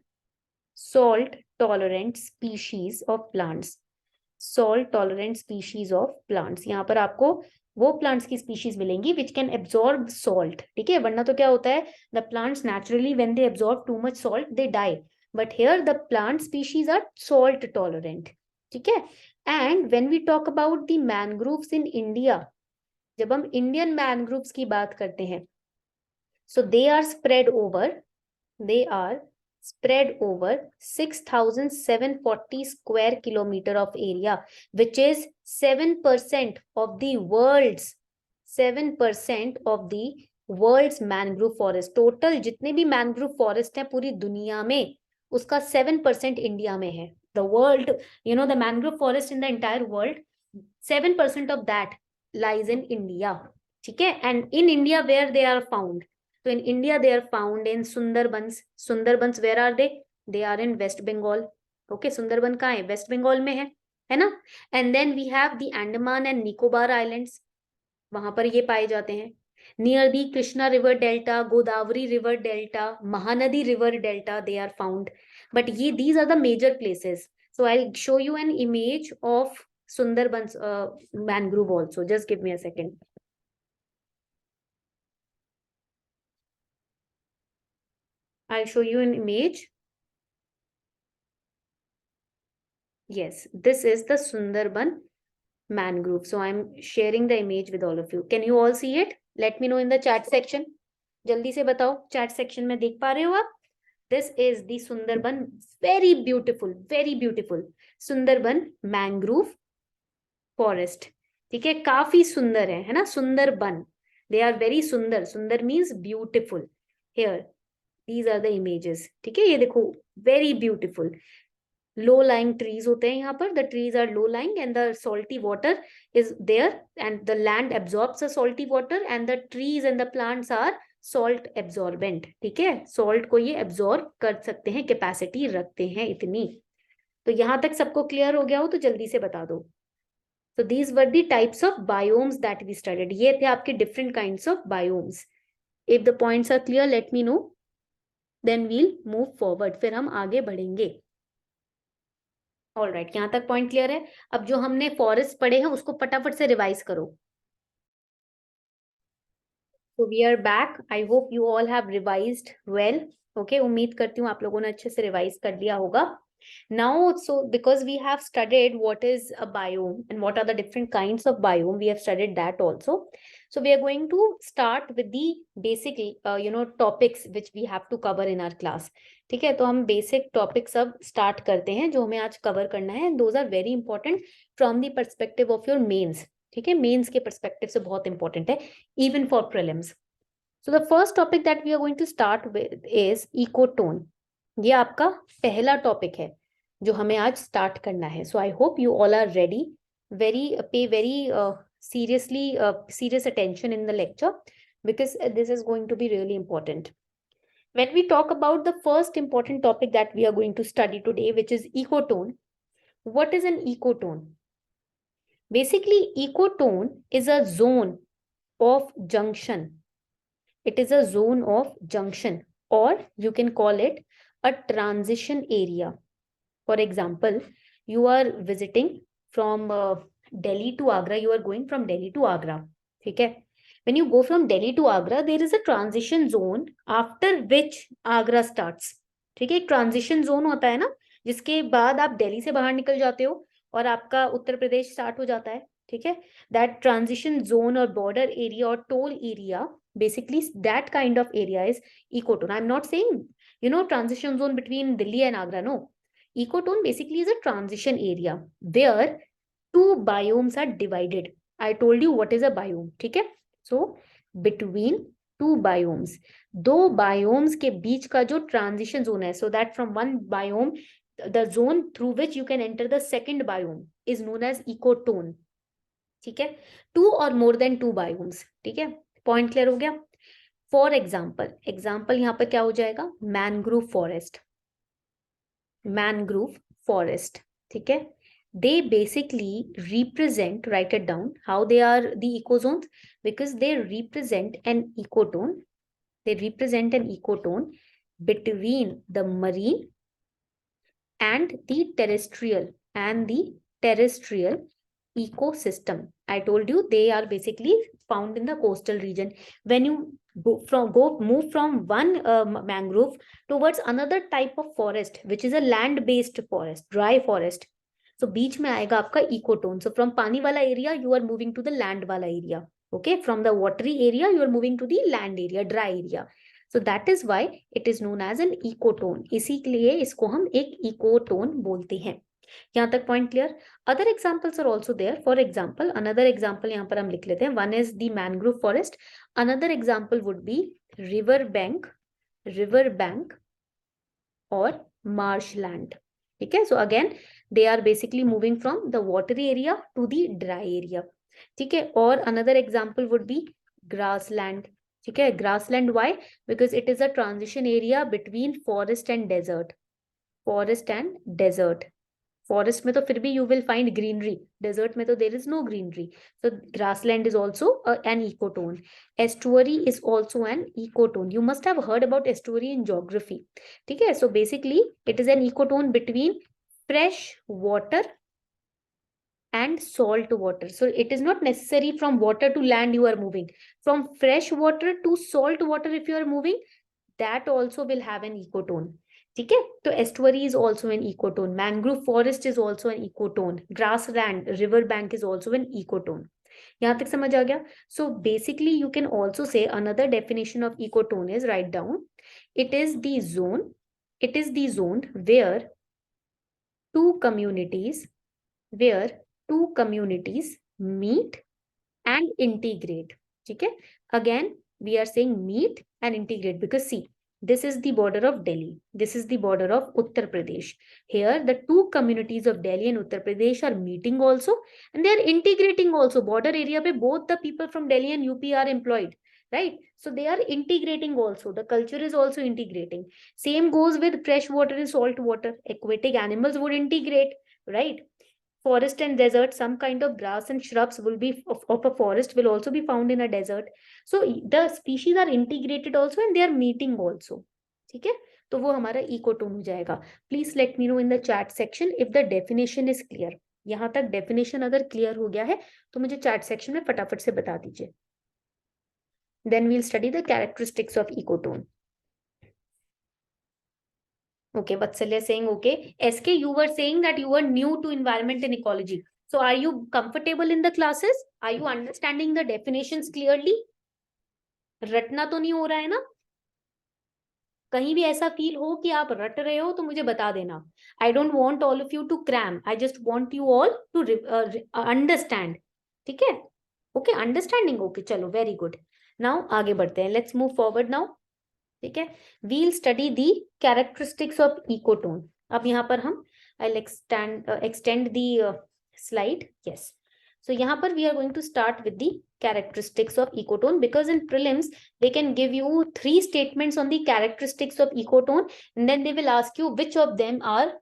species of plants. Salt tolerant species of plants. यहाँ पर आपको वो plants की species मिलेंगी which can absorb salt. ठीक है, वरना तो क्या होता है, the plants naturally when they absorb too much salt they die. But here the plant species are salt tolerant. ठीक है, and when we talk about the mangroves in India, जब हम इंडियन मैनग्रूव्स की बात करते हैं, so they are spread over 6,740 square kilometer of area, which is 7% of the world's mangrove forest. Total जितने भी मैनग्रूव फॉरेस्ट हैं पूरी दुनिया में, उसका 7% इंडिया में है. The world, the mangrove forest in the entire world, 7% of that lies in India. ठीक है, and in India where they are found? So in India they are found in Sundarbans. Sundarbans, where are they? They are in West Bengal. Okay, Sundarban कहाँ है? West Bengal में है ना? And then we have the Andaman and Nicobar Islands. वहां पर ये पाए जाते हैं. Near the Krishna River Delta, Godavari River Delta, Mahanadi River Delta, they are found. But these are the major places. So I'll show you an image of Sundarbans mangrove also. Just give me a second. I'll show you an image. Yes, this is the Sundarban mangrove. So I'm sharing the image with all of you. Can you all see it? Let me know in the chat section. जल्दी से बताओ chat section में देख पा रहे हो आप? This is the Sundarban, very beautiful Sundarban mangrove forest. ठीक है, काफी सुंदर है ना? सुंदरबन, they are very सुंदर. सुंदर means beautiful. Here these are the images. ठीक है, ये देखो, very beautiful. Low lying trees होते हैं यहाँ पर. The trees are low lying and the salty water is there and the land absorbs the salty water and the trees and the plants are salt absorbent. ठीक है, salt को ये absorb कर सकते हैं, capacity रखते हैं इतनी. तो यहाँ तक सबको clear हो गया हो तो जल्दी से बता दो. So these were the types of biomes that we studied. ये थे आपके different kinds of biomes. If the points are clear, let me know. Then we'll move forward. फिर हम आगे बढ़ेंगे. ऑल राइट, यहाँ तक पॉइंट क्लियर है. अब जो हमने फॉरेस्ट पढ़े हैं उसको फटाफट से रिवाइज करो. So we are back. I hope you all have revised well. Okay, उम्मीद करती हूँ आप लोगों ने अच्छे से रिवाइज कर लिया होगा. Now, so because we have studied what is a biome and what are the different kinds of biome, we have studied that also. So we are going to start with the basic, topics which we have to cover in our class. ठीक है, तो हम basic topics अब start करते हैं जो हमें आज cover करना है. Those are very important from the perspective of your mains. ठीक है, मेंस के परस्पेक्टिव से बहुत इंपॉर्टेंट है, even for prelims. So the first topic that we are going to start with is ecotone. ये आपका पहला टॉपिक है जो हमें आज स्टार्ट करना है. So I hope you all are ready. Pay very serious attention in the lecture because this is going to be really important. When we talk about the first important topic that we are going to study today, which is ecotone, what is an ecotone? Basically, ecotone is a zone of junction. It is a zone of junction, or you can call it a transition area. For example, you are visiting from Delhi to Agra. You are going from Delhi to Agra. ठीक है? When you go from Delhi to Agra, there is a transition zone after which Agra starts. ठीक है, एक transition zone होता है ना, जिसके बाद आप दिल्ली से बाहर निकल जाते हो और आपका उत्तर प्रदेश स्टार्ट हो जाता है. ठीक है, that transition zone or border area or toll area, basically that kind of area is ecotone. I'm not saying, transition zone between Delhi and Agra. No, ecotone basically is a transition area where two biomes are divided. I told you what is a biome. ठीक है, so between two biomes, दो biomes के बीच का जो transition zone है, so that from one biome, the zone through which you can enter the second biome is known as ecotone. ठीक है, two or more than two biomes. ठीक है, point clear हो गया. For example यहाँ पर क्या हो जाएगा? Mangrove forest. मैनग्रोव फॉरेस्ट, ठीक है, they basically represent, write it down, how they are the ecozones, because they represent an ecotone. They represent an ecotone between the marine and the terrestrial ecosystem. I told you they are basically found in the coastal region. When you move from one mangrove towards another type of forest, which is a land based forest, dry forest, so बीच में आएगा आपका ecotone. So from पानी वाला area you are moving to the land वाला area. Okay, from the watery area you are moving to the land area, dry area. So that is why it is known as an ecotone. इसीलिए इसको हम एक ecotone बोलते हैं. यहाँ तक point clear? Other examples are also there. For example, another example यहाँ पर हम लिख लेते हैं. One is the mangrove forest. Another example would be river bank or marshland. ठीक है, so again they are basically moving from the watery area to the dry area. ठीक है, और another example would be grassland. ठीक है, grassland, why? Because it is a transition area between forest and desert. Forest में तो फिर भी you will find greenery. Desert में तो there is no greenery. So grassland is also an ecotone. Estuary is also an ecotone. You must have heard about estuary in geography. ठीक है, so basically it is an ecotone between fresh water and salt water. So it is not necessary from water to land you are moving. From fresh water to salt water if you are moving, that also will have an ecotone. ठीक है, तो estuary is also an ecotone, mangrove forest is also an ecotone, grassland, river bank is also an ecotone. यहाँ तक समझ आ गया? So basically you can also say another definition of ecotone is, write down, it is the zone where two communities meet and integrate. ठीक है, again we are saying meet and integrate because see, this is the border of Delhi, this is the border of Uttar Pradesh. Here the two communities of Delhi and Uttar Pradesh are meeting also, and they are integrating also. Border area pe both the people from Delhi and UP are employed, right? So they are integrating also, the culture is also integrating. Same goes with fresh water and salt water. Aquatic animals would integrate, right? Forest and desert, some kind of grass and shrubs will be of a forest will also be found in a desert. So the species are integrated also and they are meeting also. ठीक है, तो वो हमारा ecotone हो जाएगा. Please let me know in the chat section if the definition is clear. यहाँ तक definition अगर क्लियर हो गया है तो मुझे चैट सेक्शन में फटाफट से बता दीजिए. Then we'll study the characteristics of ecotone. Okay, Vatsalya saying okay. SK, you were saying that you were new to environment and ecology. So are you comfortable in the classes? Are you understanding the definitions clearly? रटना तो नहीं हो रहा है ना? कहीं भी ऐसा फील हो कि आप रट रहे हो तो मुझे बता देना. I don't want all of you to cram. I just want you all to understand. ठीक है? Okay, understanding. Okay, चलो, very good. Now आगे बढ़ते हैं. Let's move forward now. ठीक है, we'll study the characteristics of ecotone. अब यहाँ पर हम I'll extend the slide. Yes, so यहाँ पर we are going to start with the characteristics of ecotone because in prelims they can give you 3 statements on the characteristics of ecotone and then they will ask you which of them are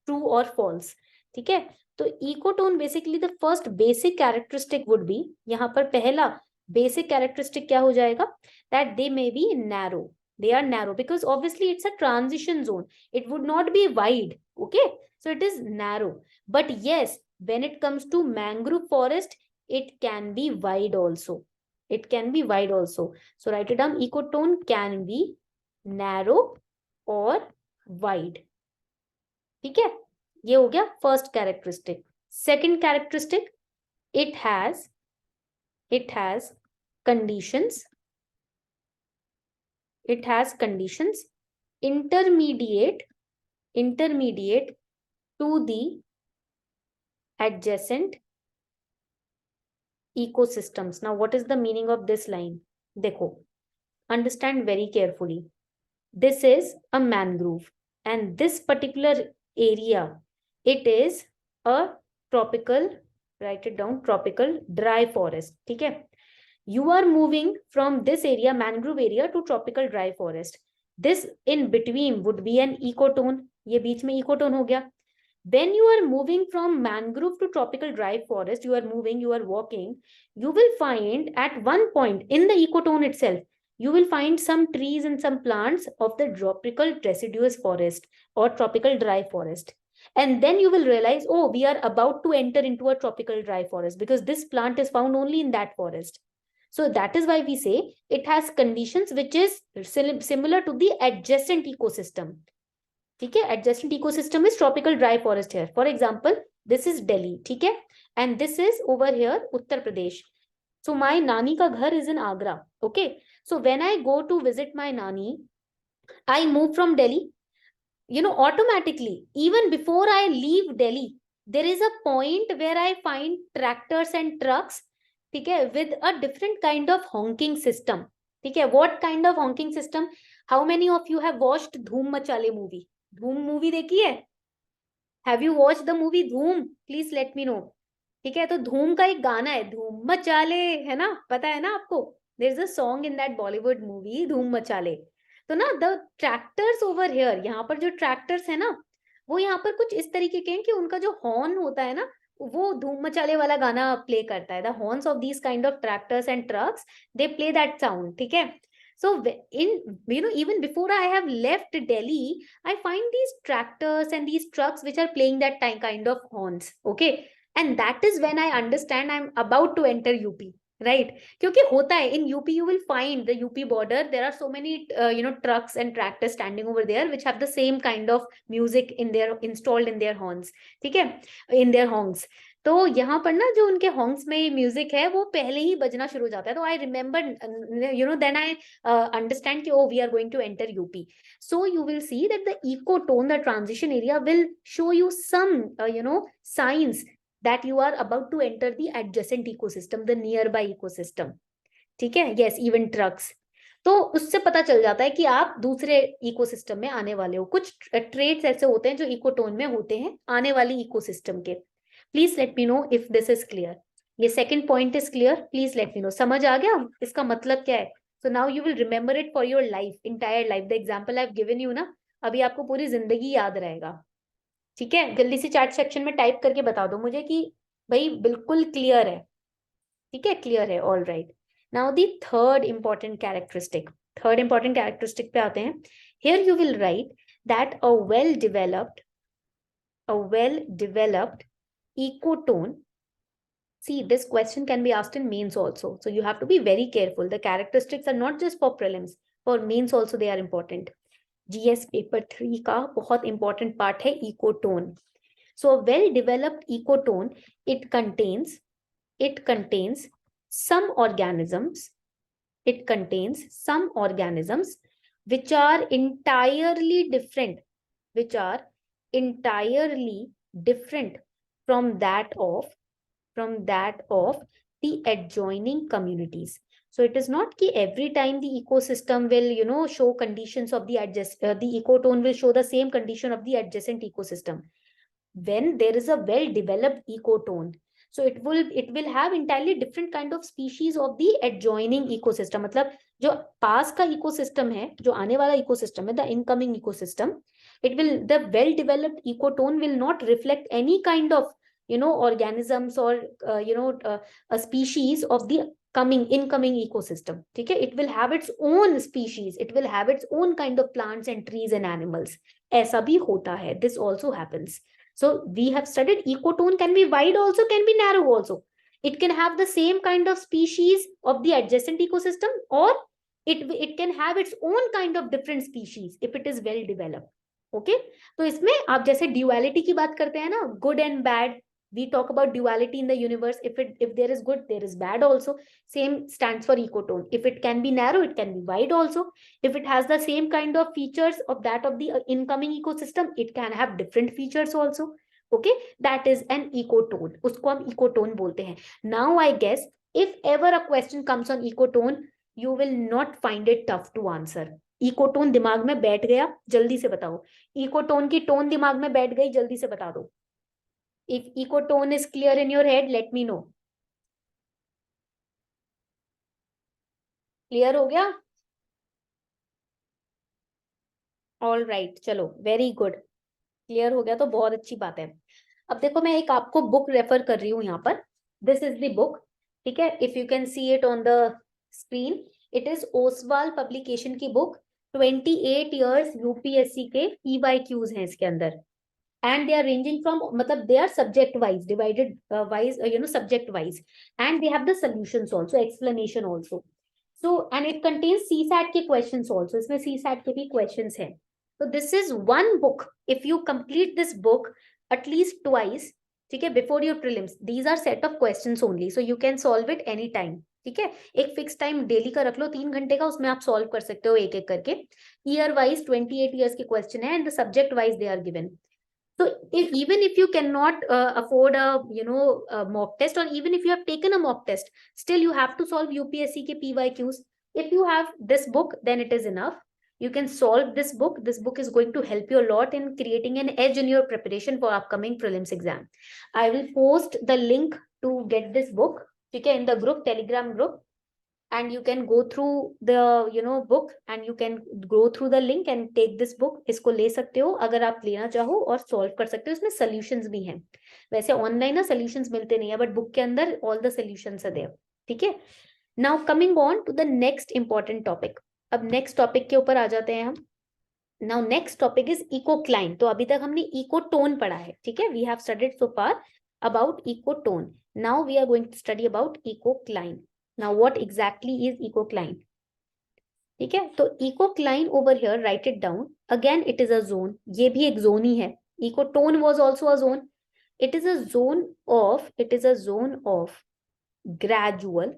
true or false. ठीक है, तो ecotone basically the first basic characteristic would be, यहाँ पर पहला basic characteristic क्या हो जाएगा, that they may be narrow. They are narrow because obviously it's a transition zone. It would not be wide. Okay, so it is narrow. But yes, when it comes to mangrove forest, it can be wide also. It can be wide also. So write it down. Ecotone can be narrow or wide. ठीक है, ये हो गया first characteristic. Second characteristic, it has conditions. It has conditions intermediate to the adjacent ecosystems. Now, what is the meaning of this line? देखो, understand very carefully. This is a mangrove and this particular area, it is a tropical, write it down, tropical dry forest. ठीक है, you are moving from this area, mangrove area, to tropical dry forest. This in between would be an ecotone. ये बीच में ecotone हो गया. When you are moving from mangrove to tropical dry forest, you are walking, you will find at one point in the ecotone itself, you will find some trees and some plants of the tropical deciduous forest or tropical dry forest. And then you will realize, oh, we are about to enter into a tropical dry forest because this plant is found only in that forest. So that is why we say it has conditions which is similar to the adjacent ecosystem. ठीक है, adjacent ecosystem is tropical dry forest here. For example, this is Delhi, ठीक है, and this is over here Uttar Pradesh. So my nani ka ghar is in Agra. Okay, so when I go to visit my nani, I move from Delhi. You know, automatically, even before I leave Delhi, there is a point where I find tractors and trucks, ठीक है, with a different kind of honking system. ठीक है, what kind of honking system? How many of you have watched Dhoom Machale movie? Dhoom movie देखी है? Have you watched the movie Dhoom? Please let me know. ठीक है, तो धूम का एक गाना है, धूम मचाले, है ना, पता है ना आपको? There is a song in that Bollywood movie, धूम मचाले. तो ना the tractors over here, यहाँ पर जो tractors है ना, वो यहाँ पर कुछ इस तरीके के हैं कि उनका जो हॉर्न होता है ना, वो धूम मचाले वाला गाना प्ले करता है. The horns of these kind of tractors and trucks, they play that sound. ठीक है, so in, you know, even before I have left Delhi, I find these tractors and these trucks which are playing that kind of horns. Okay, and that is when I understand I am about to enter UP, right? क्योंकि होता है in UP, you will find the UP border, there are so many trucks and tractors standing over there which have the same kind of music in there installed in there horns, ठीक है, इन there horns. तो यहाँ पर ना जो उनके horns में music है वो पहले ही बजना शुरू हो जाता है, तो I remember then I understand कि oh we are going to enter UP. So you will see that the ecotone, the transition area, will show you some signs that you are about to enter the adjacent ecosystem, the nearby ecosystem. ठीक है, yes, even trucks. तो उससे पता चल जाता है कि आप दूसरे इकोसिस्टम में आने वाले हो. कुछ ट्रेड्स ऐसे होते हैं जो इकोटोन में होते हैं आने वाली इकोसिस्टम के. Please let me know if this is clear. ये second point is clear, please let me know. समझ आ गया इसका मतलब क्या है? So now you will remember it for your life, entire life. The example I've given you ना, अभी आपको पूरी जिंदगी याद रहेगा. ठीक है, जल्दी से चैट सेक्शन में टाइप करके बता दो मुझे कि भाई बिल्कुल क्लियर है. ठीक है, क्लियर है, all right. Now the third important characteristic, third important characteristic पे आते हैं. Here you will write that a well developed ecotone. See, this question can be asked in mains also. So you have to be very careful. The characteristics are not just for prelims. For mains also they are important. GS paper 3 का बहुत important part है ecotone. So a well-developed ecotone, it contains some organisms. It contains some organisms which are entirely different, from that of the adjoining communities. So it is not ki every time the ecosystem will show conditions of the ecotone will show the same condition of the adjacent ecosystem. When there is a well developed ecotone, so it will have entirely different kind of species of the adjoining ecosystem. मतलब जो पास का ecosystem है, जो आने वाला ecosystem है, the incoming ecosystem, the well developed ecotone will not reflect any kind of organisms or a species of the incoming ecosystem. ठीक है, it will have its own species, it will have its own kind of plants and trees and animals. ऐसा भी होता है, this also happens. So we have studied ecotone can be wide also, can be narrow also. It can have the same kind of species of the adjacent ecosystem, or it can have its own kind of different species if it is well developed. Okay, तो इसमें आप जैसे duality की बात करते हैं ना, good and bad, we talk about duality in the universe. If there is good, there is bad also. Same stands for ecotone. If it can be narrow, it can be wide also. If it has the same kind of features of that of the incoming ecosystem, it can have different features also. Okay, that is an ecotone. उसको हम ecotone बोलते हैं. Now I guess if ever a question comes on ecotone, you will not find it tough to answer. Ecotone दिमाग में बैठ गया, जल्दी से बताओ. इकोटोन की टोन दिमाग में बैठ गई, जल्दी से बता दो. If ecotone is clear in your head, let me know. Clear हो गया? All right, चलो, very good. Clear हो गया तो बहुत अच्छी बात है. अब देखो मैं एक आपको बुक रेफर कर रही हूँ यहाँ पर. This is the book. ठीक है, if you can see it on the screen, it is Oswal publication की बुक. 28 years UPSC के PYQs हैं इसके अंदर. And they are ranging from, matlab they are subject wise, divided wise, subject wise, and they have the solutions also, explanation also. So, and it contains CSAT के questions also. इसमें CSAT के भी questions हैं. So this is one book. If you complete this book at least twice, ठीक है, before your prelims, these are set of questions only, so you can solve it any time. ठीक है, एक fix time daily का रख लो, 3 घंटे का, उसमें आप सॉल्व कर सकते हो एक एक करके. ईयर वाइज 28 ईयर्स के क्वेश्चन है, and the subject wise they are given. So even if you cannot afford a mock test, or even if you have taken a mock test, still you have to solve UPSC ke PYQs. If you have this book, then it is enough. You can solve this book. This book is going to help you a lot in creating an edge in your preparation for upcoming prelims exam. I will post the link to get this book, okay, in the group, Telegram group. And you can go through the book, and you can go through the link and take this book. इसको ले सकते हो अगर आप लेना चाहो, और solve कर सकते हो. इसमें सॉल्यूशंस भी हैं. वैसे ऑनलाइन ना सॉल्यूशंस मिलते नहीं है, बट बुक के अंदर all the solutions are there. ठीक है, now coming on to the next important topic. अब नेक्स्ट टॉपिक के ऊपर आ जाते हैं हम. Now next topic is ecocline. तो अभी तक हमने इकोटोन पढ़ा है, ठीक है, we have studied so far. about ecotone. Now we are going to study about ecocline. Now what exactly is ecocline? ठीक है, तो ecocline over here, write it down. Again it is a zone. ये भी एक zone ही है. Ecotone was also a zone. It is a zone of gradual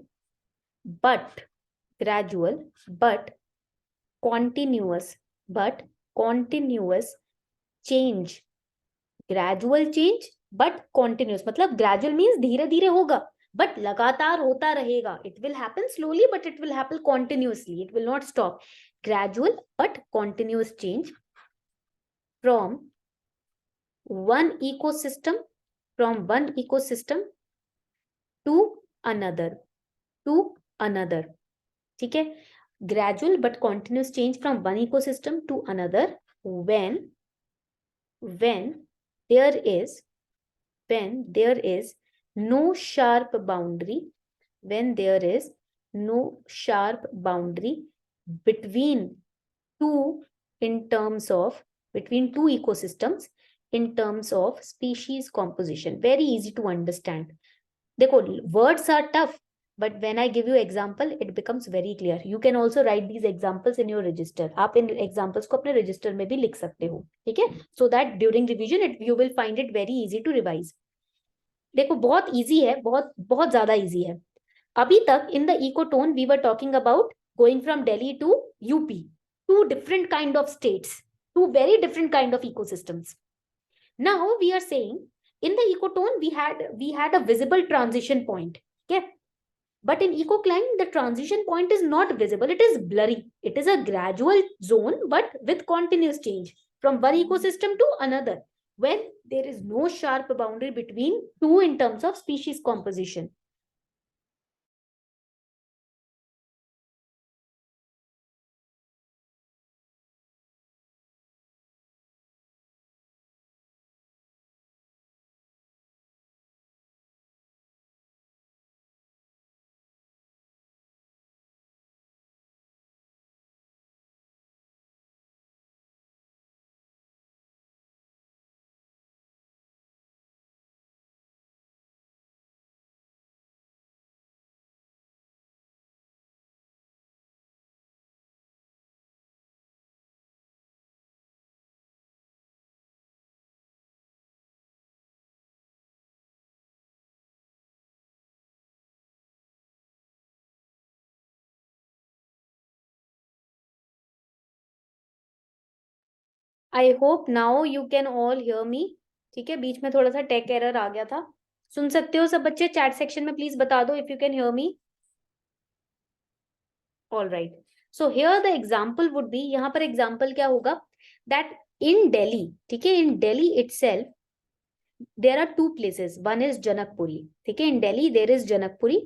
but continuous change. Gradual change but continuous, मतलब gradual means धीरे धीरे होगा but लगातार होता रहेगा. It will happen slowly but it will happen continuously. It will not stop. Gradual but continuous change from one ecosystem to another. ठीक है, gradual but continuous change from one ecosystem to another when there is no sharp boundary, between two ecosystems in terms of species composition. Very easy to understand. देखो, words are tough, but when I give you example, it becomes very clear. You can also write these examples in your register. आप इन examples को अपने register में भी लिख सकते हो, ठीक है? So that during revision you will find it very easy to revise. देखो, बहुत easy है, बहुत ज़्यादा easy है. अभी तक in the ecotone we were talking about going from Delhi to UP, two different kind of states, two very different kind of ecosystems. Now we are saying in the ecotone we had a visible transition point, okay? But in ecocline the transition point is not visible, it is blurry. It is a gradual zone but with continuous change from one ecosystem to another when there is no sharp boundary between two in terms of species composition. I hope now you can all hear me. ठीक है, बीच में थोड़ा सा take error आ गया था. सुन सकते हो सब बच्चे? चैट सेक्शन में प्लीज बता दो if you can hear me. All right. So here the example would be, यहाँ पर example क्या होगा? That in Delhi, ठीक है, in Delhi itself there are two places. One is Janakpuri. ठीक है, in Delhi there is Janakpuri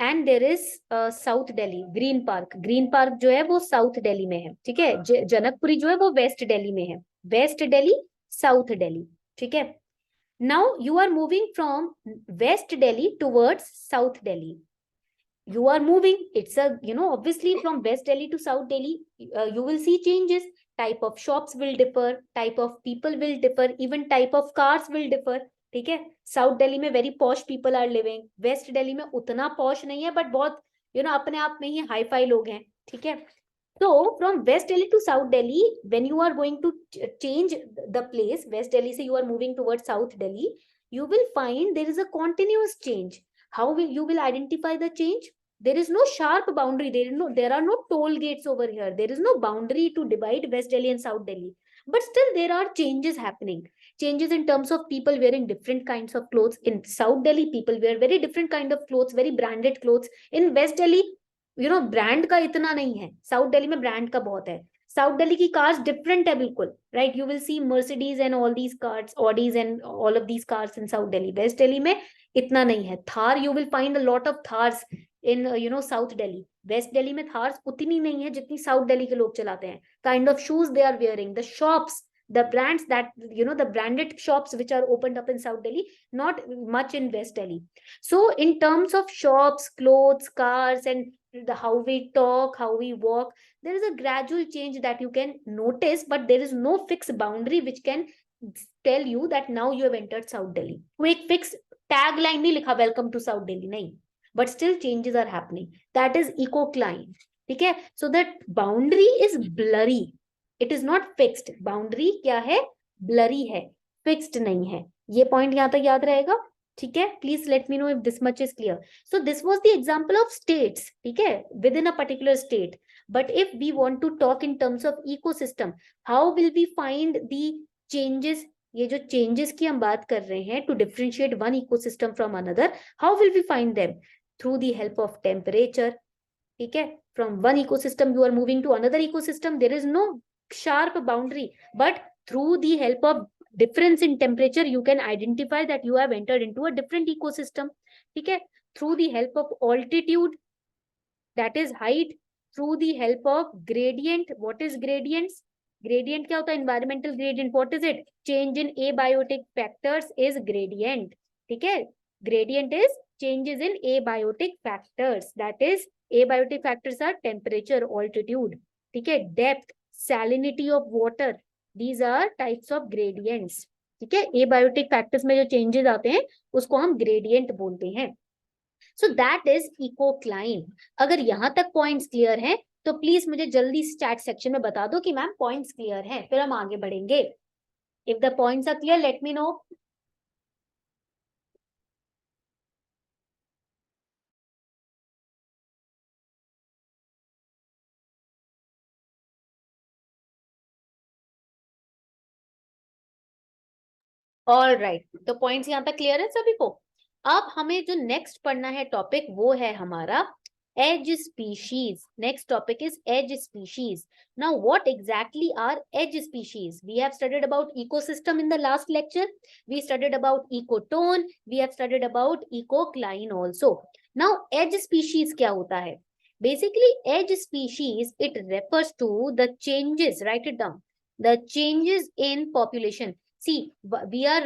and there is South Delhi, Green Park. Green Park जो है वो South Delhi में है. ठीक है, जनकपुरी जो है वो West Delhi में है. West Delhi, South Delhi. ठीक है. Now you are moving from West Delhi towards South Delhi. You are moving, it's a, obviously from West Delhi to South Delhi, you will see changes. Type of shops will differ, type of people will differ, even type of cars will differ. ठीक है, south Delhi में very posh people are living, west Delhi में उतना posh नहीं है but बहुत अपने आप में ही हाई फाई लोग हैं. ठीक है, so from West Delhi to South Delhi, when you are going to change the place, West Delhi से you are moving towards South Delhi, you will find there is a continuous change. How will you identify the change? There is no sharp boundary. There are no toll gates over here. There is no boundary to divide West Delhi and South Delhi. But still there are changes happening. Changes in terms of people wearing different kinds of clothes. In South Delhi, people wear very different kind of clothes, very branded clothes. In West Delhi, brand का इतना नहीं है. South Delhi में brand का बहुत है. South Delhi की cars different है बिल्कुल, right? You will see Mercedes and all these cars, Audis and all of these cars in south Delhi. West Delhi में इतना नहीं है. Thar, you will find a lot of Thars in south Delhi. West Delhi में थार्स उतनी नहीं है जितनी साउथ दिल्ली के लोग चलाते हैं. Kind of shoes they are wearing, the shops, the brands that the branded shops which are opened up in South Delhi, not much in West Delhi. So in terms of shops, clothes, cars, and how we talk, how we walk, there is a gradual change that you can notice, but there is no fixed boundary which can tell you that now you have entered South Delhi. वो एक fixed tag line नहीं लिखा welcome to south Delhi, नहीं, but still changes are happening, that is ecocline, ठीक है। So that boundary is blurry, it is not fixed, boundary क्या है, blurry है, फिक्स्ड नहीं है। ये पॉइंट यहां तक याद रहेगा, ठीक है। Please let me know if this much is clear. So this was the example of states, ठीक है, within a particular state. But if we want to talk in terms of ecosystem, how will we find the changes, ये जो changes की हम बात कर रहे हैं to differentiate one ecosystem from another, how will we find them, through the help of temperature, ठीक है। From one ecosystem you are moving to another ecosystem, there is no sharp boundary, but through the help of difference in temperature you can identify that you have entered into a different ecosystem, ठीक है। through the help of altitude, that is height, through the help of gradient, what is gradients, gradient क्या होता है, environmental gradient, what is it, change in abiotic factors is gradient, ठीक है। gradient is changes in abiotic factors, that is abiotic factors are temperature, altitude, ठीक है, depth, salinity of water, these are types of gradients, ठीक है। abiotic factors में जो changes आते हैं उसको हम gradient बोलते हैं। So that is इकोक्लाइन। अगर यहां तक पॉइंट्स क्लियर हैं तो प्लीज मुझे जल्दी चैट सेक्शन में बता दो कि मैम पॉइंट्स क्लियर हैं, फिर हम आगे बढ़ेंगे। If the points are clear let me know. All right, तो पॉइंट्स यहाँ तक क्लियर है सभी को। अब हमें जो नेक्स्ट पढ़ना है टॉपिक वो है हमारा edge species. Next topic is edge species. Now what exactly are edge species? We have studied about ecosystem in the last lecture, we studied about ecotone, we have studied about ecocline also. Now edge species क्या होता है? Basically edge species, it refers to the changes, write it down, the changes in population. See, we are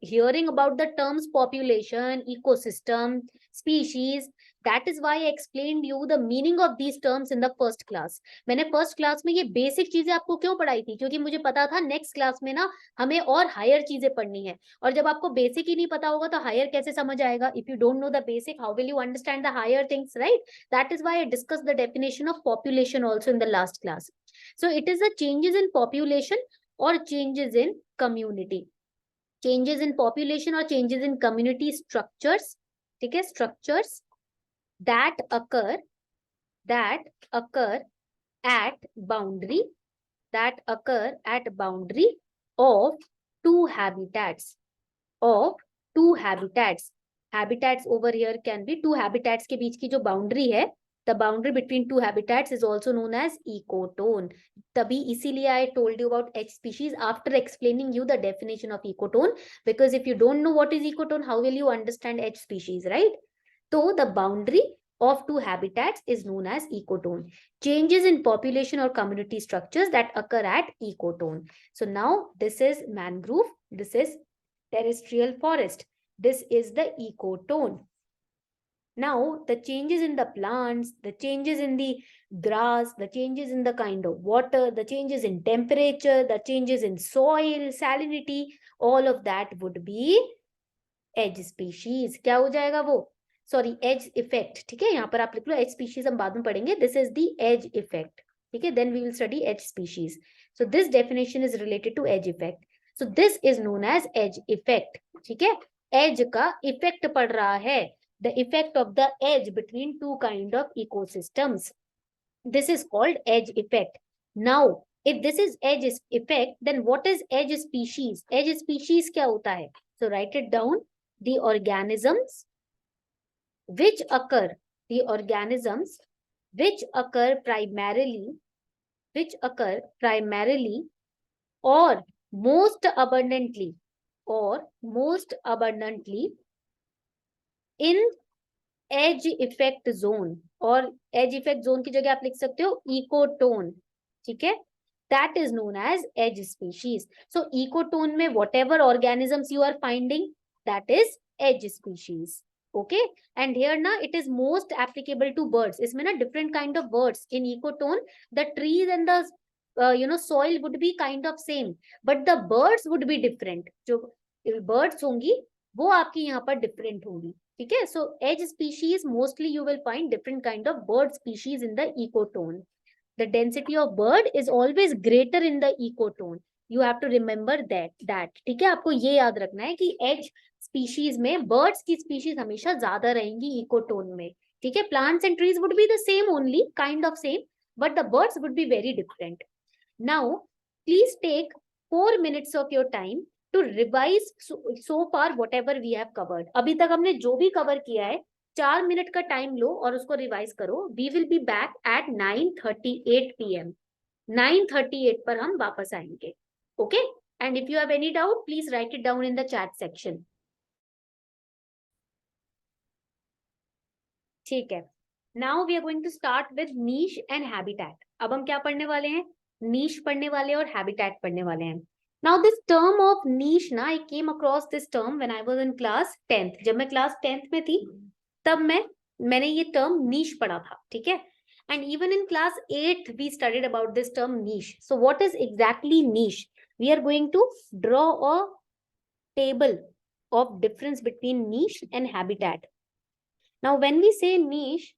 hearing about the terms population, ecosystem, species. That is why I explained you the meaning of these terms in the first class. मैंने first class में ये basic चीजें आपको क्यों पढ़ाई थी, क्योंकि मुझे पता था नेक्स्ट क्लास में ना हमें और हायर चीजें पढ़नी है, और जब आपको बेसिक ही नहीं पता होगा तो हायर कैसे समझ आएगा। If you don't know the basic, how will you understand the higher things, right. That is why I discuss the definition of population also in the last class. So it is the changes in population और changes in community, changes in population or changes in community structures, ठीक है, structures that occur at boundary, that occur at boundary of two habitats, of two habitats. Habitats over here can be two habitats के बीच की जो boundary है, the boundary between two habitats is also known as ecotone. तभी इसीलिए I told you about edge species after explaining you the definition of ecotone, because if you don't know what is ecotone, how will you understand edge species, right? So the boundary of two habitats is known as ecotone. Changes in population or community structures that occur at ecotone. So now this is mangrove, this is terrestrial forest, this is the ecotone. Now the changes in the plants, the changes in the grass, the changes in the kind of water, the changes in temperature, the changes in soil, salinity, all of that would be edge species. क्या हो जाएगा वो, sorry as effect, ठीक है। यहाँ पर आप लिख लो एज स्पीशीज, हम बाद में पढ़ेंगे। This is the edge effect, ठीक है, then we will study edge species. So this definition is related to edge effect. So this is known as edge effect, ठीक है। एज का इफेक्ट पड़ रहा है, the effect of the edge between two kind of ecosystems, this is called edge effect. Now if this is edge effect, then what is edge species? Edge species क्या होता है? So write it down, the organisms which occur, the organisms which occur primarily, or most abundantly, in edge effect zone, और edge effect zone की जगह आप लिख सकते हो ecotone, ठीक है, that is known as edge species. So ecotone में whatever organisms you are finding, that is edge species. Okay, and here now it is most applicable to birds. इसमें ना different kind of birds in ecotone, the trees and the soil would be kind of same, but the birds would be different. जो birds होंगी वो आपकी यहाँ पर different होगी, ठीक है। So edge species mostly you will find different kind of bird species in the ecotone. The density of bird is always greater in the ecotone. You have to remember that. ठीक है, आपको ये याद रखना है कि एज स्पीशीज में birds की स्पीशीज हमेशा ज्यादा रहेंगी इकोटोन में, ठीक है. Plants and trees would be the same only, kind of same, but the birds would be very different. Now please take 4 minutes of your time to revise so far whatever we have covered. अभी तक हमने जो भी cover किया है 4 minute का time लो और उसको रिवाइज करो. We will be back at 9:38 PM. 9:38 पर हम वापस आएंगे. Okay, and if you have any doubt please write it down in the chat section. ठीक है. Now we are going to start with niche and habitat. अब हम क्या पढ़ने वाले हैं? नीश पढ़ने वाले हैं और हैबिटेट पढ़ने वाले हैं. Now this term of niche ना, I came across this term when I was in class 10th. जब मैं क्लास 10th में थी तब मैंने ये टर्म नीश पढ़ा था, ठीक है. And even in class 8th we studied about this term niche. So what is exactly niche? We are going to draw a table of difference between niche and habitat. Now when we say niche,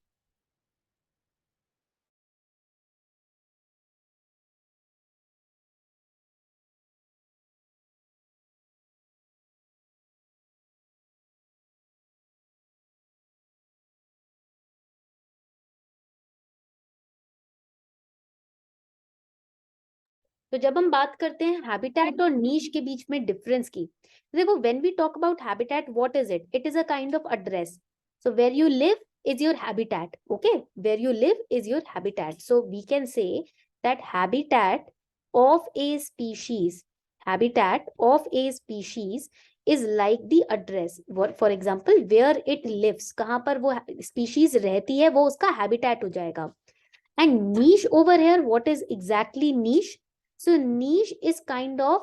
तो जब हम बात करते हैं habitat और नीश के बीच में difference की, देखो when we talk about habitat, what is it? It is a kind of address. So where you live is your habitat. Okay, where you live is your habitat. So we can say that habitat of a species is like the address. For example, where it lives, कहाँ पर वो species रहती है, वो उसका habitat हो जाएगा. And niche over here, what is exactly niche? So niche is kind of,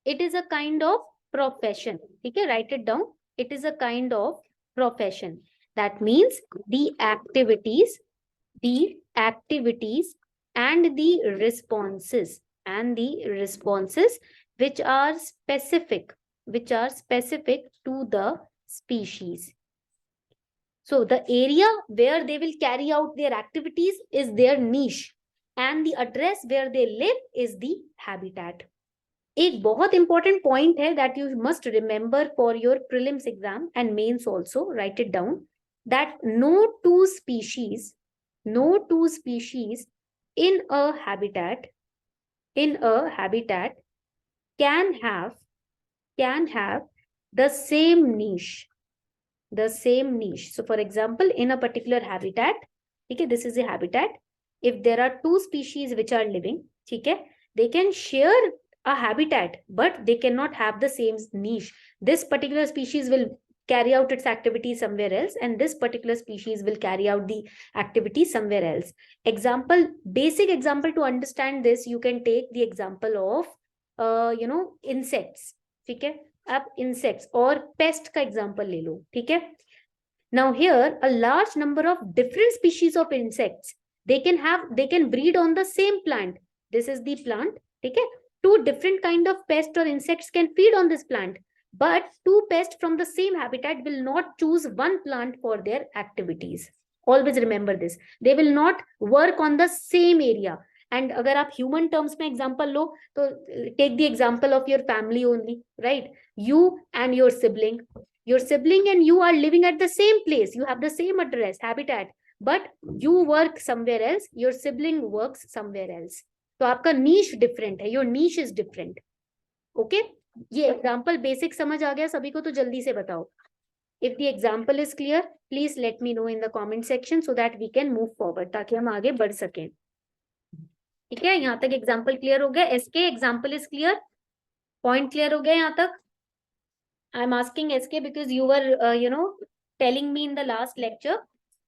it is a kind of profession. Okay, write it down. It is a kind of profession. That means the activities and the responses which are specific to the species. So the area where they will carry out their activities is their niche, and the address where they live is the habitat. एक बहुत important point है that you must remember for your prelims exam and mains also, write it down, that no two species in a habitat can have the same niche. So for example, in a particular habitat, okay, this is a habitat. If there are two species which are living, okay, they can share a habitat, but they cannot have the same niche. This particular species will carry out its activity somewhere else, and this particular species will carry out the activity somewhere else. Basic example to understand this, you can take the example of insects. ठीक है, आप insects और pest का example ले लो, ठीक है. Now here a large number of different species of insects, they can breed on the same plant. This is the plant, ठीक है. Two different kind of pests or insects can feed on this plant, but two pests from the same habitat will not choose one plant for their activities. Always remember this. They will not work on the same area. And अगर आप human terms में example लो, तो take the example of your family only, right? You and your sibling and you are living at the same place. You have the same address, habitat, but you work somewhere else. Your sibling works somewhere else. तो आपका niche different है. Your niche is different. Okay? ये example basic समझ आ गया सभी को? तो जल्दी से बताओ. If the example is clear, please let me know in the comment section so that we can move forward, ताकि हम आगे बढ़ सकें. ठीक है, यहाँ तक एग्जाम्पल क्लियर हो गया? SK, example is clear? Point clear हो गया यहाँ तक? I am asking SK because you were telling me in the last lecture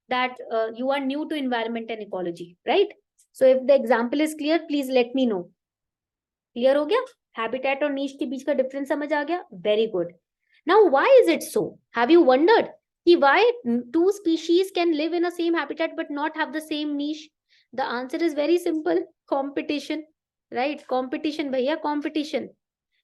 that you are new to environment and ecology, right? So if the example is clear, please let me know. Clear हो गया? Habitat और नीश के बीच का difference समझ आ गया? Very good. Now why is it so? Have you wondered कि why two species can live in a same habitat but not have the same niche? The answer is very simple: competition. right? Competition भैया, competition.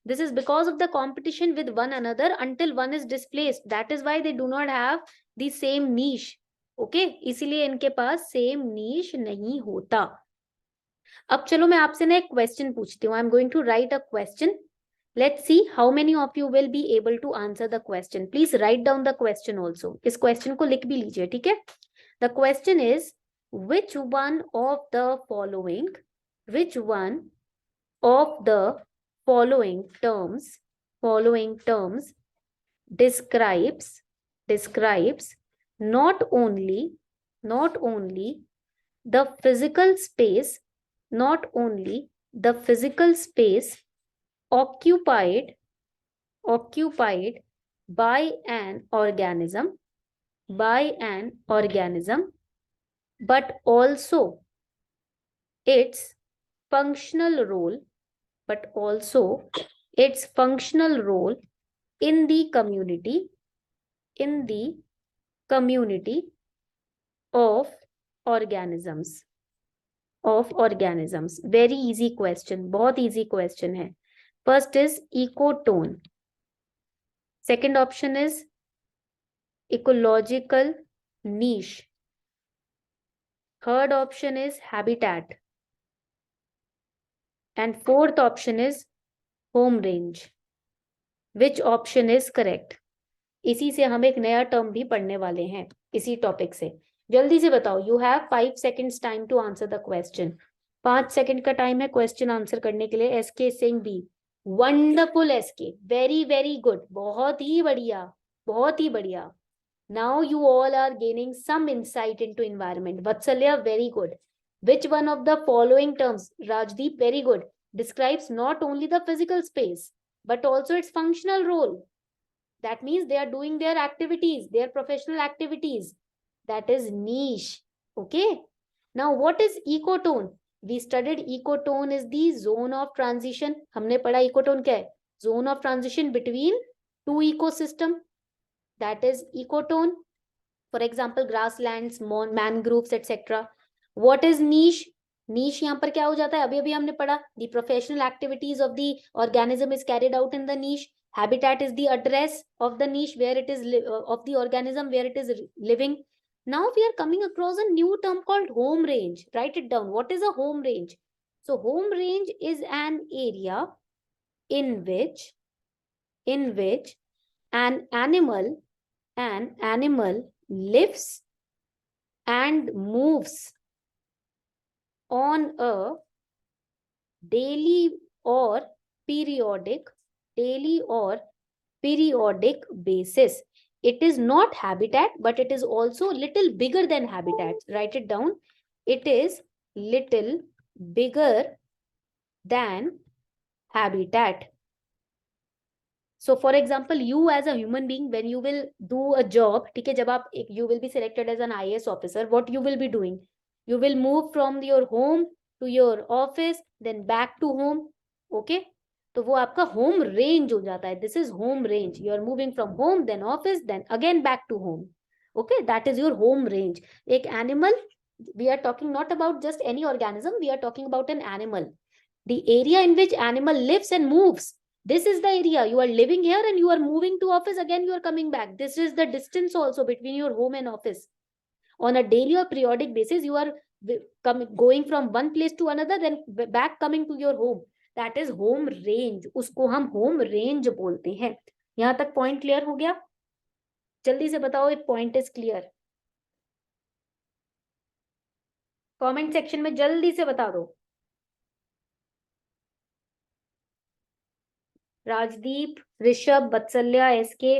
This is because of the competition with one another until one is displaced. That is why they do not have the same niche. Okay, इसीलिए इनके पास same niche नहीं होता. अब चलो मैं आपसे ना एक क्वेश्चन पूछती हूँ. I am going to write a question. Let's see how many of you will be able to answer the question. Please write down the question also. इस क्वेश्चन को लिख भी लीजिए, ठीक है? The question is which one of the following following terms describes not only the physical space occupied by an organism but also its functional role in the community of organisms. Very easy question, बहुत easy question है. First is ecotone. Second option is ecological niche. Third option is habitat. And fourth option is home range. Which option is correct? इसी से हम एक नया term भी पढ़ने वाले हैं इसी टॉपिक से. जल्दी से बताओ. You have 5 seconds time to answer the question. 5 second का टाइम है क्वेश्चन आंसर करने के लिए. SK Singh B. Wonderful SK, very very good, बहुत ही बढ़िया. Now you all are gaining some insight into environment. Vatsalya, very good. Which one of the following terms, Rajdeep, very good, describes not only the physical space but also its functional role? That means they are doing their activities, their professional activities. That is niche. Okay. Now what is ecotone? We studied ecotone is the zone of transition. हमने पढ़ा ecotone क्या है? Zone of transition between two ecosystem. That is ecotone. For example, grasslands, mangroves, etc. What is niche? Niche यहाँ पर क्या हो जाता है? अभी हमने पढ़ा. The professional activities of the organism is carried out in the niche. Habitat is the address of the niche where it is of the organism where it is living. Now we are coming across a new term called home range. Write it down. What is a home range? So home range is an area in which an animal lives and moves on a daily or periodic basis. It is not habitat, but it is also little bigger than habitat. Write it down. It is little bigger than habitat. So for example, you as a human being, when you will do a job, ठीक है, जब आप you will be selected as an IAS officer, what you will be doing? You will move from your home to your office, then back to home. Okay? तो वो आपका home range हो जाता है. This is home range. You are moving from home, then office, then again back to home. Okay? That is your home range. एक animal, we are talking not about just any organism, we are talking about an animal. The area in which animal lives and moves. This is the area. You are living here and you are moving to office, again you are coming back. This is the distance also between your home and office. On a daily or periodic basis, you are going from one place to another, then back coming to your home. That is home range. उसको हम home range बोलते हैं. यहाँ तक point clear हो गया? जल्दी से बताओ if point is clear. Comment section में जल्दी से बता दो. Rajdeep, Rishabh, Vatsalya, SK.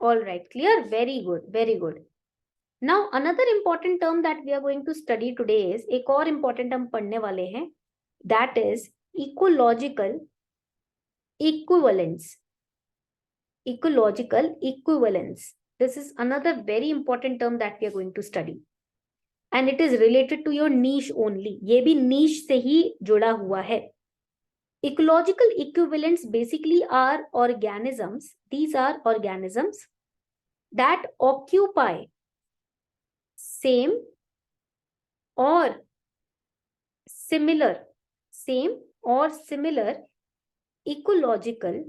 All right, clear? Very good, very good. Now another important term that we are going to study today is, एक और important term पढ़ने वाले हैं, that is ecological equivalence. Ecological equivalence. This is another very important term that we are going to study. And it is related to your niche only. ये भी niche से ही जुड़ा हुआ है. Ecological equivalents basically are organisms. These are organisms that occupy same or similar ecological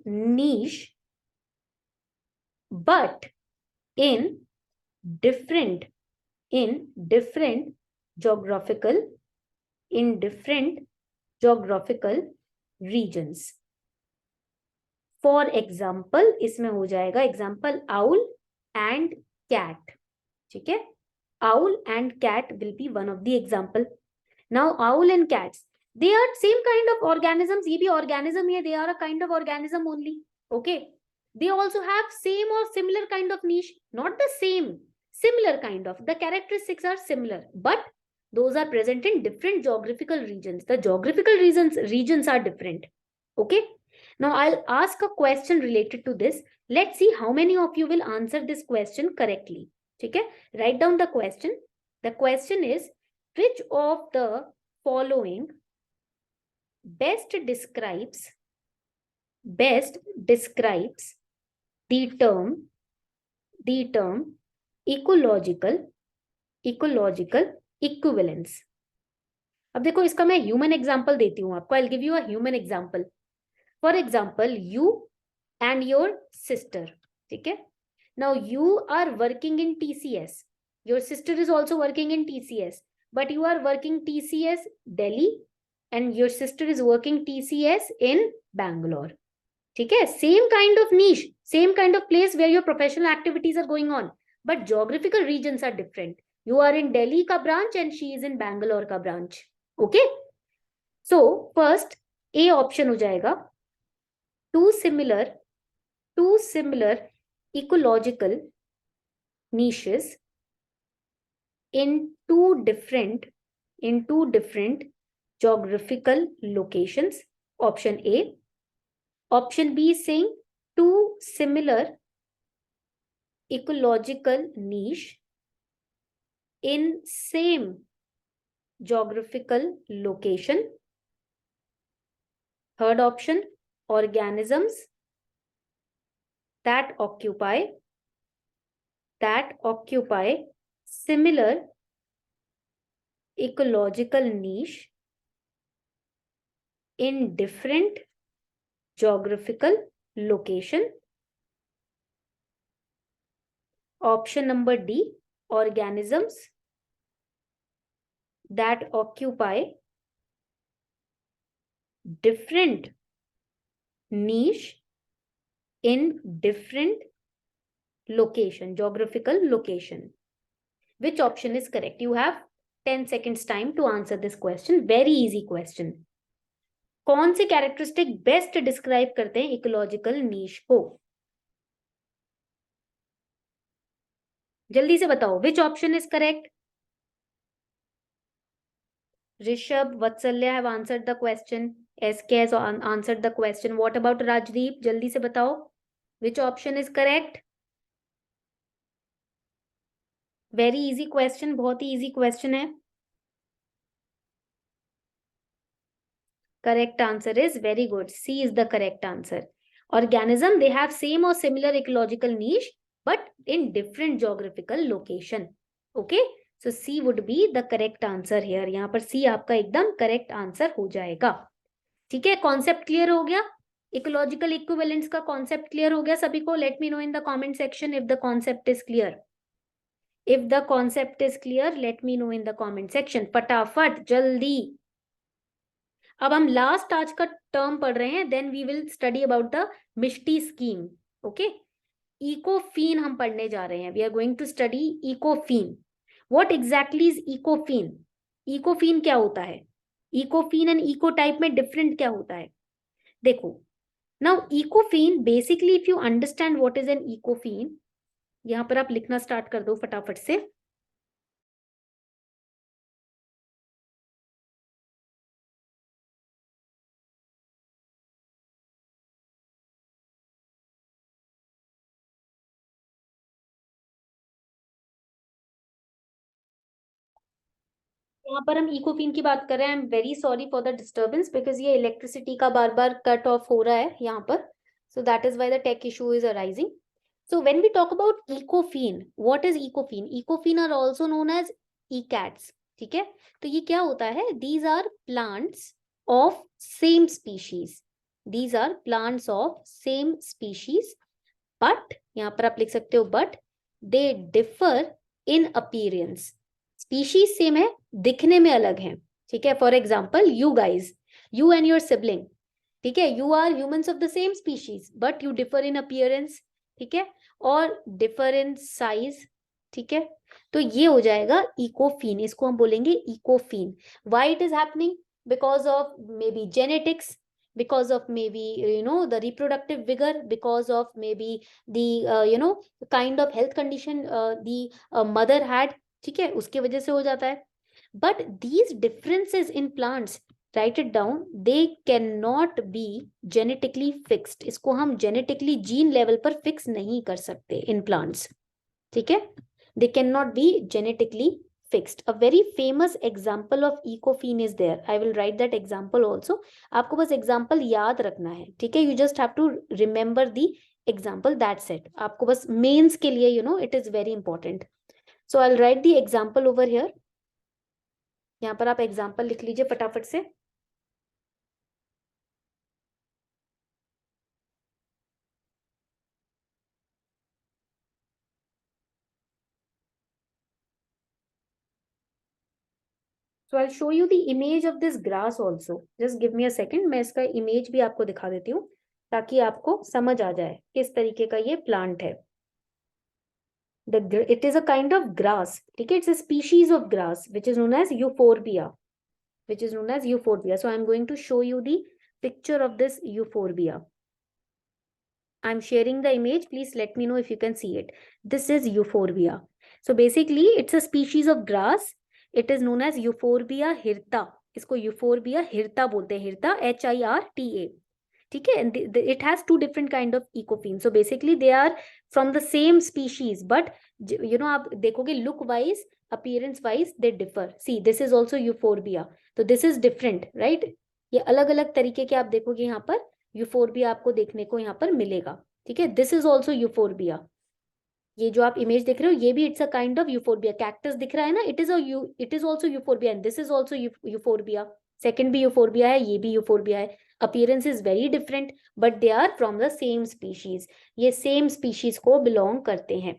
niche, but in different geographical regions. For example, इसमें हो जाएगा example owl and cat. ठीक है, owl and cat will be one of the example. Now owl and cats, they are same kind of organisms. ये भी organism है, they are a kind of organism only. Okay, they also have same or similar kind of niche, not the same, similar kind of, the characteristics are similar, but those are present in different geographical regions. The geographical regions are different. Okay, now I'll ask a question related to this. Let's see how many of you will answer this question correctly. ठीक है, write down the question. The question is, which of the following best describes the term ecological equivalence. अब देखो, इसका मैं human example देती हूँ आपको. I'll give you a human example. For example, you and your sister. ठीक है, now you are working in TCS, your sister is also working in TCS, but you are working TCS Delhi and your sister is working TCS in Bangalore. ठीक है, same kind of niche, same kind of place where your professional activities are going on, but geographical regions are different. You are in Delhi ka branch and she is in Bangalore ka branch. Okay, so first A option हो जाएगा, two similar ecological niches in two different geographical locations. Option A. Option B is saying two similar ecological niche in same geographical location. Third option, organisms that occupy similar ecological niche in different geographical location. Option number D, organisms that occupy different niche in different location, geographical location. Which option is correct? You have 10 seconds time to answer this question. Very easy question. कौन से characteristic best describe करते हैं ecological नीश को? जल्दी से बताओ, which option is correct? Rishabh, Vatsalya have answered the question. SK has answered the question. What about Rajdeep? जल्दी से बताओ, which option is correct? Very easy question, बहुत ही easy question है. Correct answer is very good. C is the correct answer. Organism, they have same or similar ecological niche, but in different geographical location. Okay, so C would be the correct answer here. यहाँ पर C आपका एकदम correct answer हो जाएगा. ठीक है, concept clear हो गया? इकोलॉजिकल इक्विवेलेंस का कॉन्सेप्ट क्लियर हो गया सभी को? Late me know in the comment section if the concept is clear. If the concept is clear, let me know in the comment section. फटाफट, जल्दी. अब हम लास्ट आज का टर्म पढ़ रहे हैं, then we will study about the MISHTI scheme. Okay, ecophene हम पढ़ने जा रहे हैं. We are going to study ecophene. What exactly is ecophene? Ecophene क्या होता है? इकोफीन एंड इकोटाइप में डिफरेंट क्या होता है? देखो, now ecophene basically, if you understand what is an ecophene, यहां पर आप लिखना स्टार्ट कर दो फटाफट से. यहाँ पर हम इकोफीन की बात कर रहे हैं. I am very sorry for the disturbance, because ये इलेक्ट्रिसिटी का बार बार कट ऑफ हो रहा है यहाँ पर. So that is why the tech issue is arising. So when we talk about ecophen, what is ecophen? Ecophen are also known as ECATs. ठीक है, तो ये क्या होता है? These are plants of same species. These are plants of same species, but यहाँ पर आप लिख सकते हो but they differ in appearance. Species same है, दिखने में अलग है. ठीक है, for example, you guys, you and your sibling, ठीक है, you are humans of the same species but you differ in appearance, ठीक है, और डिफर इन साइज, ठीक है, तो ये हो जाएगा इकोफीन. इसको हम बोलेंगे ecophene. Why it is happening? Because of maybe genetics, because of maybe the reproductive vigor, because of maybe the kind of health condition the mother had, ठीक है, उसके वजह से हो जाता है. But these differences in plants, write it down, they cannot be genetically fixed. इसको हम genetically gene level पर fix नहीं कर सकते in plants, ठीक है, they cannot be genetically fixed. A very famous example of ecophen is there. I will write that example also. आपको बस example याद रखना है, ठीक है, you just have to remember the example, that's it. आपको बस mains के लिए it is very important. So I'll write the example over here. यहाँ पर आप एग्जाम्पल लिख लीजिए फटाफट से. So I'll show you the image of this grass also. Just give me a second. मैं इसका इमेज भी आपको दिखा देती हूँ ताकि आपको समझ आ जाए किस तरीके का ये प्लांट है. It is a kind of grass. ठीक है, it's a species of grass which is known as euphorbia. Which is known as euphorbia. So I'm going to show you the picture of this euphorbia. I'm sharing the image. Please let me know if you can see it. This is euphorbia. So basically, it's a species of grass. It is known as Euphorbia hirta. इसको Euphorbia hirta बोलते हैं. Hirta, HIRTA. ठीक है, and it has two different kind of ecophenes. So basically, they are from the same species, but आप देखोगे look wise, appearance wise, they differ. See, this is also Euphorbia. So this is different, right? ये अलग अलग तरीके के आप देखोगे यहाँ पर यूफोरबिया आपको देखने को यहाँ पर मिलेगा. ठीक है, दिस इज ऑल्सो यूफोरबिया. ये जो आप इमेज देख रहे हो ये भी it's a kind of euphorbia. Cactus दिख रहा है ना, it is also euphorbia and this is also euphorbia. Second भी यूफोरबिया है, ये भी यूफोरबिया है. Appearance is very different but they are from the same species. ये सेम स्पीशीज को बिलोंग करते हैं.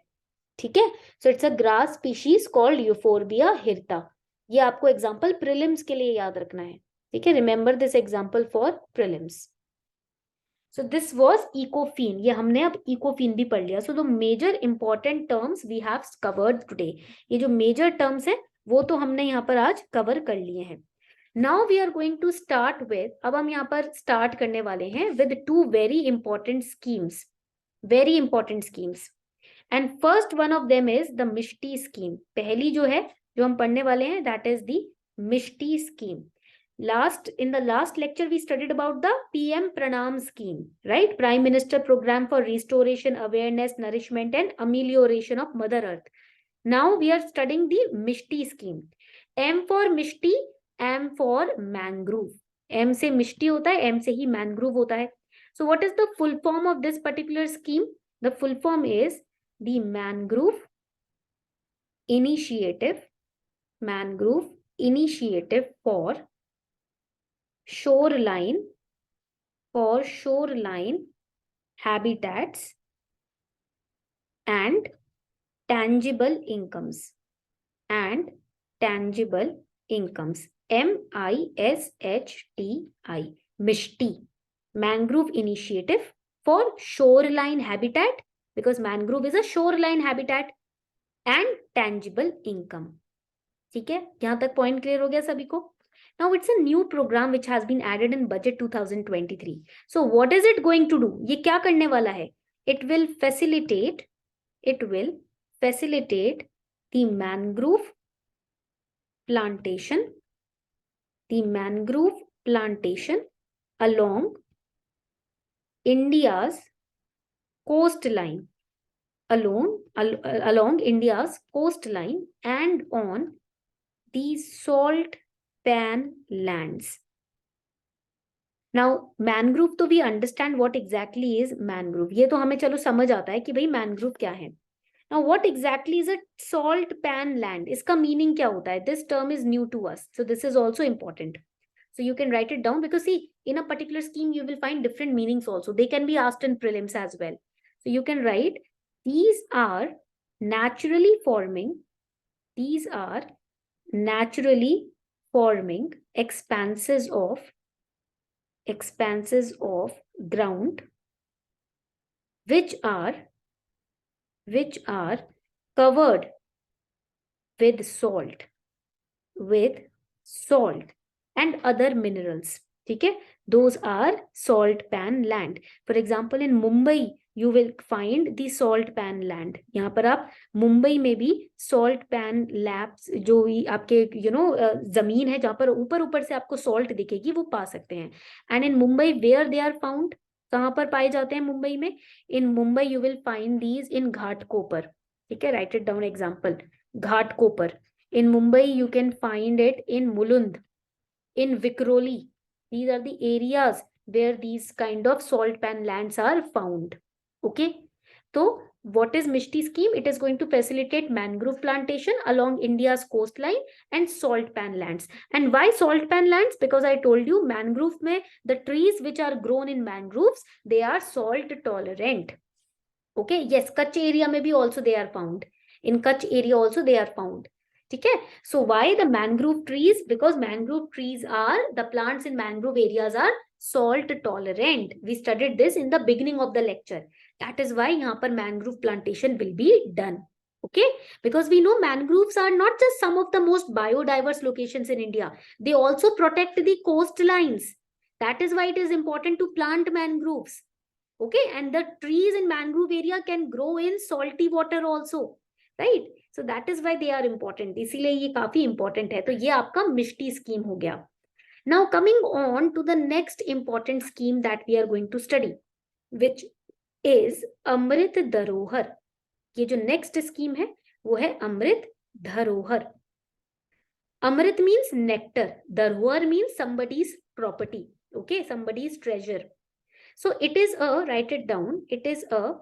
ठीक है, so it's a grass species called euphorbia hirta. ये आपको एग्जाम्पल प्रिलिम्स के लिए याद रखना है. ठीक है, remember this example for prelims. So this was ecophen. ये हमने अब ecophen भी पढ़ लिया. So the major important terms we have covered today. ये जो major terms है वो तो हमने यहाँ पर आज cover कर लिए हैं. Now we are going to start with, अब हम यहाँ पर start करने वाले हैं with two very important schemes. Very important schemes. And first one of them is the Mishti scheme. पहली जो है जो हम पढ़ने वाले हैं that is the Mishti scheme. In the last lecture, we studied about the PM Pranam scheme, right? Prime Minister Program for Restoration, Awareness, Nourishment and Amelioration of Mother Earth. Now we are studying the Mishti scheme. M for Mishti, M for mangrove. M से Mishti होता है, M से ही mangrove होता है. So what is the full form of this particular scheme? The full form is the Mangrove Initiative. Mangrove Initiative for shoreline habitats and tangible incomes. MISHTI. Mishti. Mangrove Initiative for shoreline habitat, because mangrove is a shoreline habitat, and tangible income. ठीक है, यहां तक point clear हो गया सभी को? Now it's a new program which has been added in budget 2023. So what is it going to do? ये क्या करने वाला है? It will facilitate the mangrove plantation along India's coastline, along India's coastline and on the salt pan lands. Now mangrove तो we understand what exactly is mangrove, ये तो हमें चलो समझ आता है कि भाई मैनग्रूव क्या है. Now what exactly is a salt pan land, इसका मीनिंग क्या होता है? This term is new to us, so this is also important. So you can write it down because see, in a particular scheme, you will find different meanings also. They can be asked in prelims as well. So you can write, these are naturally forming, these are naturally forming expanses of ground which are covered with salt and other minerals. ठीक है, those are salt pan land. For example, in Mumbai you will find the salt pan land. यहाँ पर आप मुंबई में भी salt pan labs जो भी आपके जमीन है जहाँ पर ऊपर ऊपर से आपको salt दिखेगी वो पा सकते हैं. And in Mumbai where they are found, कहाँ पर पाए जाते हैं मुंबई में? In Mumbai you will find these in Ghatkopar. ठीक है, write it down example. Ghatkopar. In Mumbai, you can find it in Mulund, in Vikhroli. These are the areas where these kind of salt pan lands are found. Okay. So, what is Mishti scheme? It is going to facilitate mangrove plantation along India's coastline and salt pan lands. And why salt pan lands? Because I told you mangrove mein, the trees which are grown in mangroves, they are salt tolerant. Okay. Yes, Kutch area mein bhi also they are found. In Kutch area also they are found. Okay, so why the mangrove trees? Because mangrove trees are, the plants in mangrove areas are salt tolerant. We studied this in the beginning of the lecture. That is why यहाँ पर mangrove plantation will be done. Okay, because we know mangroves are not just some of the most biodiverse locations in India. They also protect the coastlines. That is why it is important to plant mangroves. Okay, and the trees in mangrove area can grow in salty water also, right? So that is why they are important. इसीलिए ये काफी important है. तो ये आपका मिष्टी scheme हो गया. Now coming on to the next important scheme that we are going to study, which is अमृत धरोहर. ये जो next scheme है वो है अमृत धरोहर. Amrit means nectar. Dharohar means somebody's property. Okay, somebody's treasure. So it is a, write it down, it is a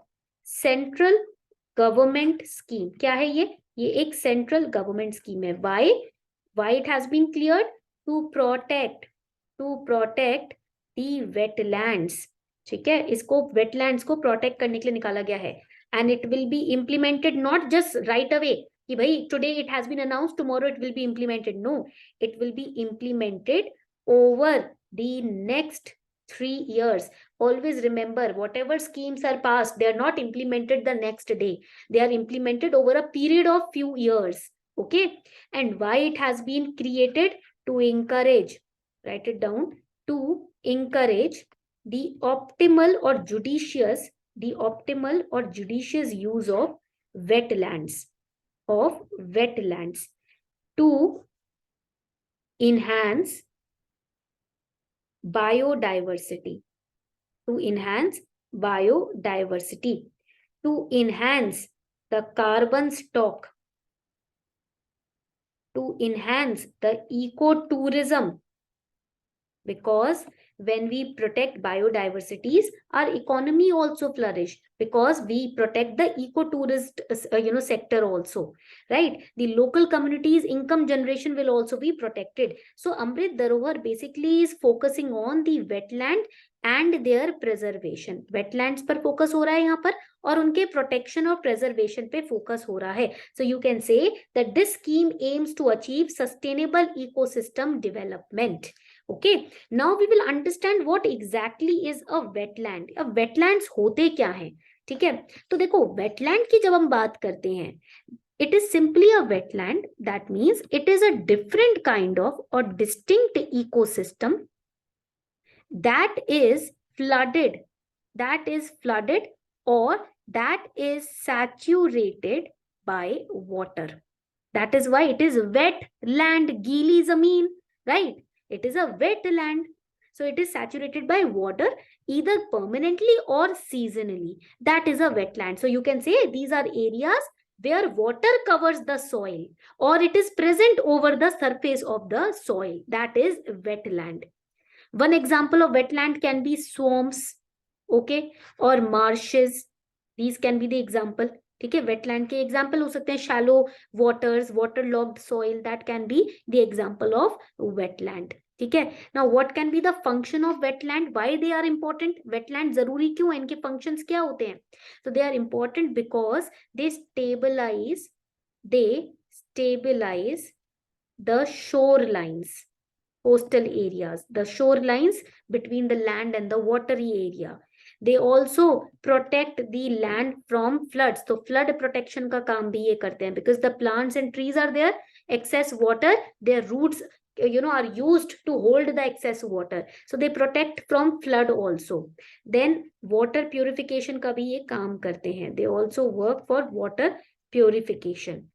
central government scheme. क्या है ये? ये एक central government scheme है. Why? Why it has been cleared? To protect the wetlands. ठीक है, इसको wetlands को protect करने के लिए निकाला गया है. And it will be implemented not just right away. कि भाई today it has been announced, tomorrow it will be implemented. No, it will be implemented over the next 3 years. Always remember, whatever schemes are passed, they are not implemented the next day. They are implemented over a period of few years. Okay. And why it has been created? To encourage, write it down, to encourage the optimal or judicious use of wetlands, to enhance biodiversity, to enhance the carbon stock, to enhance the ecotourism. Because when we protect biodiversities, our economy also flourish, because we protect the ecotourist sector also, right? The local communities income generation will also be protected. So Amrit Dharohar basically is focusing on the wetland and their preservation. Wetlands पर focus हो रहा है यहाँ पर, और उनके protection और preservation पे focus हो रहा है. So you can say that this scheme aims to achieve sustainable ecosystem development. Okay, now we will understand what exactly is a wetland. अब wetlands होते क्या हैं? ठीक है, तो देखो wetland की जब हम बात करते हैं, it is simply a wetland. That means it is a different kind of or distinct ecosystem that is flooded, or that is saturated by water. That is why it is wetland. गीली जमीन, right? It is a wetland. So it is saturated by water either permanently or seasonally. That is a wetland. So you can say these are areas where water covers the soil or it is present over the surface of the soil. That is wetland. One example of wetland can be swamps, okay, or marshes. These can be the example. ठीक है, wetland के example हो सकते हैं shallow waters, waterlogged soil. That can be the example of wetland. ठीक है. Now what can be the function of wetland? Why they are important? Wetland जरूरी क्यों है? इनके functions क्या होते हैं? So they are important because they stabilize the shorelines, coastal areas, the shorelines between the land and the watery area. They also protect the land from floods. So flood protection का काम भी ये करते हैं, because the plants and trees are there, excess water, their roots are used to hold the excess water, so they protect from flood also. Then water purification का भी ये काम करते हैं. They also work for water purification.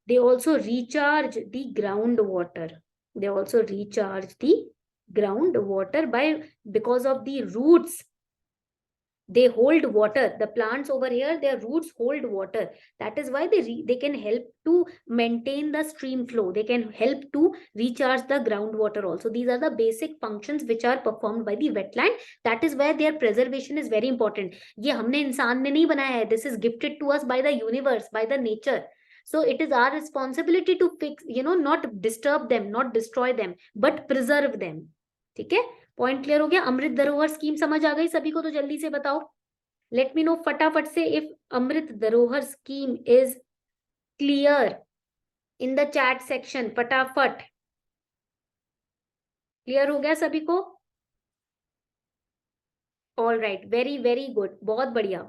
They also recharge the groundwater. They also recharge the groundwater because of the roots. They hold water. The plants over here, their roots hold water. That is why they can help to maintain the stream flow. They can help to recharge the groundwater also. These are the basic functions which are performed by the wetland. That is why their preservation is very important. ये हमने इंसान ने नहीं बनाया है. This is gifted to us by the universe, by the nature. So it is our responsibility to fix, not disturb them, not destroy them, but preserve them. ठीक है, point clear हो गया. अमृत धरोहर स्कीम समझ आ गई सभी को? तो जल्दी से बताओ. लेट मी नो फटाफट से इफ अमृत धरोहर scheme is clear in the chat section. फटाफट. क्लियर हो गया सभी को? All right, very very good, बहुत बढ़िया.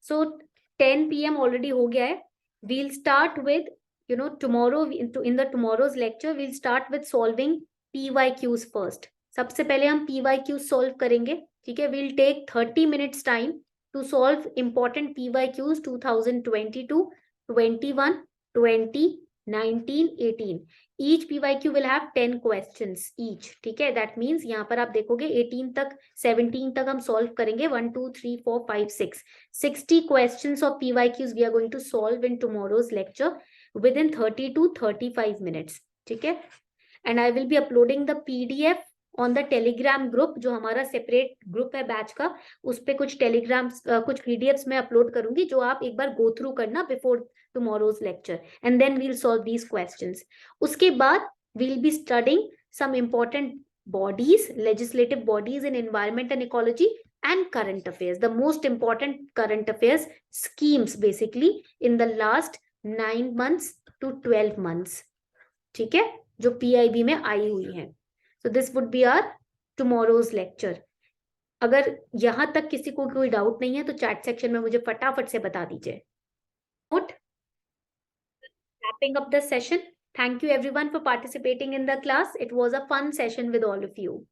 सो 10 PM ऑलरेडी हो गया है. we'll start with tomorrow, in the tomorrow's lecture we'll start with solving PYQs first. सबसे पहले हम PYQs solve करेंगे. ठीक है, we'll take 30 minutes time to solve important PYQs 2022, 21, 20, 19, 18. Each PYQ will have 10 questions each. ठीक है, that means यहाँ पर आप देखोगे 18 तक 17 तक हम solve करेंगे. 1, 2, 3, 4, 5, 6. 60 questions of PYQs we are going to solve in tomorrow's lecture within 30 to 35 minutes. ठीक है, and I will be uploading the PDF on the Telegram group. जो हमारा सेपरेट ग्रुप है बैच का, उस पे कुछ कुछ PDFs मैं अपलोड करूंगी, जो आप एक बार गो थ्रू करना before tomorrow's lecture, and then we'll solve these questions. उसके बाद we'll be studying some important bodies, legislative bodies in environment and ecology, and current affairs, the most important current affairs schemes basically in the last 9 months to 12 months. ठीक है, जो PIB में आई हुई है. So this would be our tomorrow's lecture. अगर यहाँ तक किसी को कोई डाउट नहीं है तो चैट सेक्शन में मुझे फटाफट से बता दीजिए. Note, wrapping up the session. Thank you everyone for participating in the class. It was a fun session with all of you.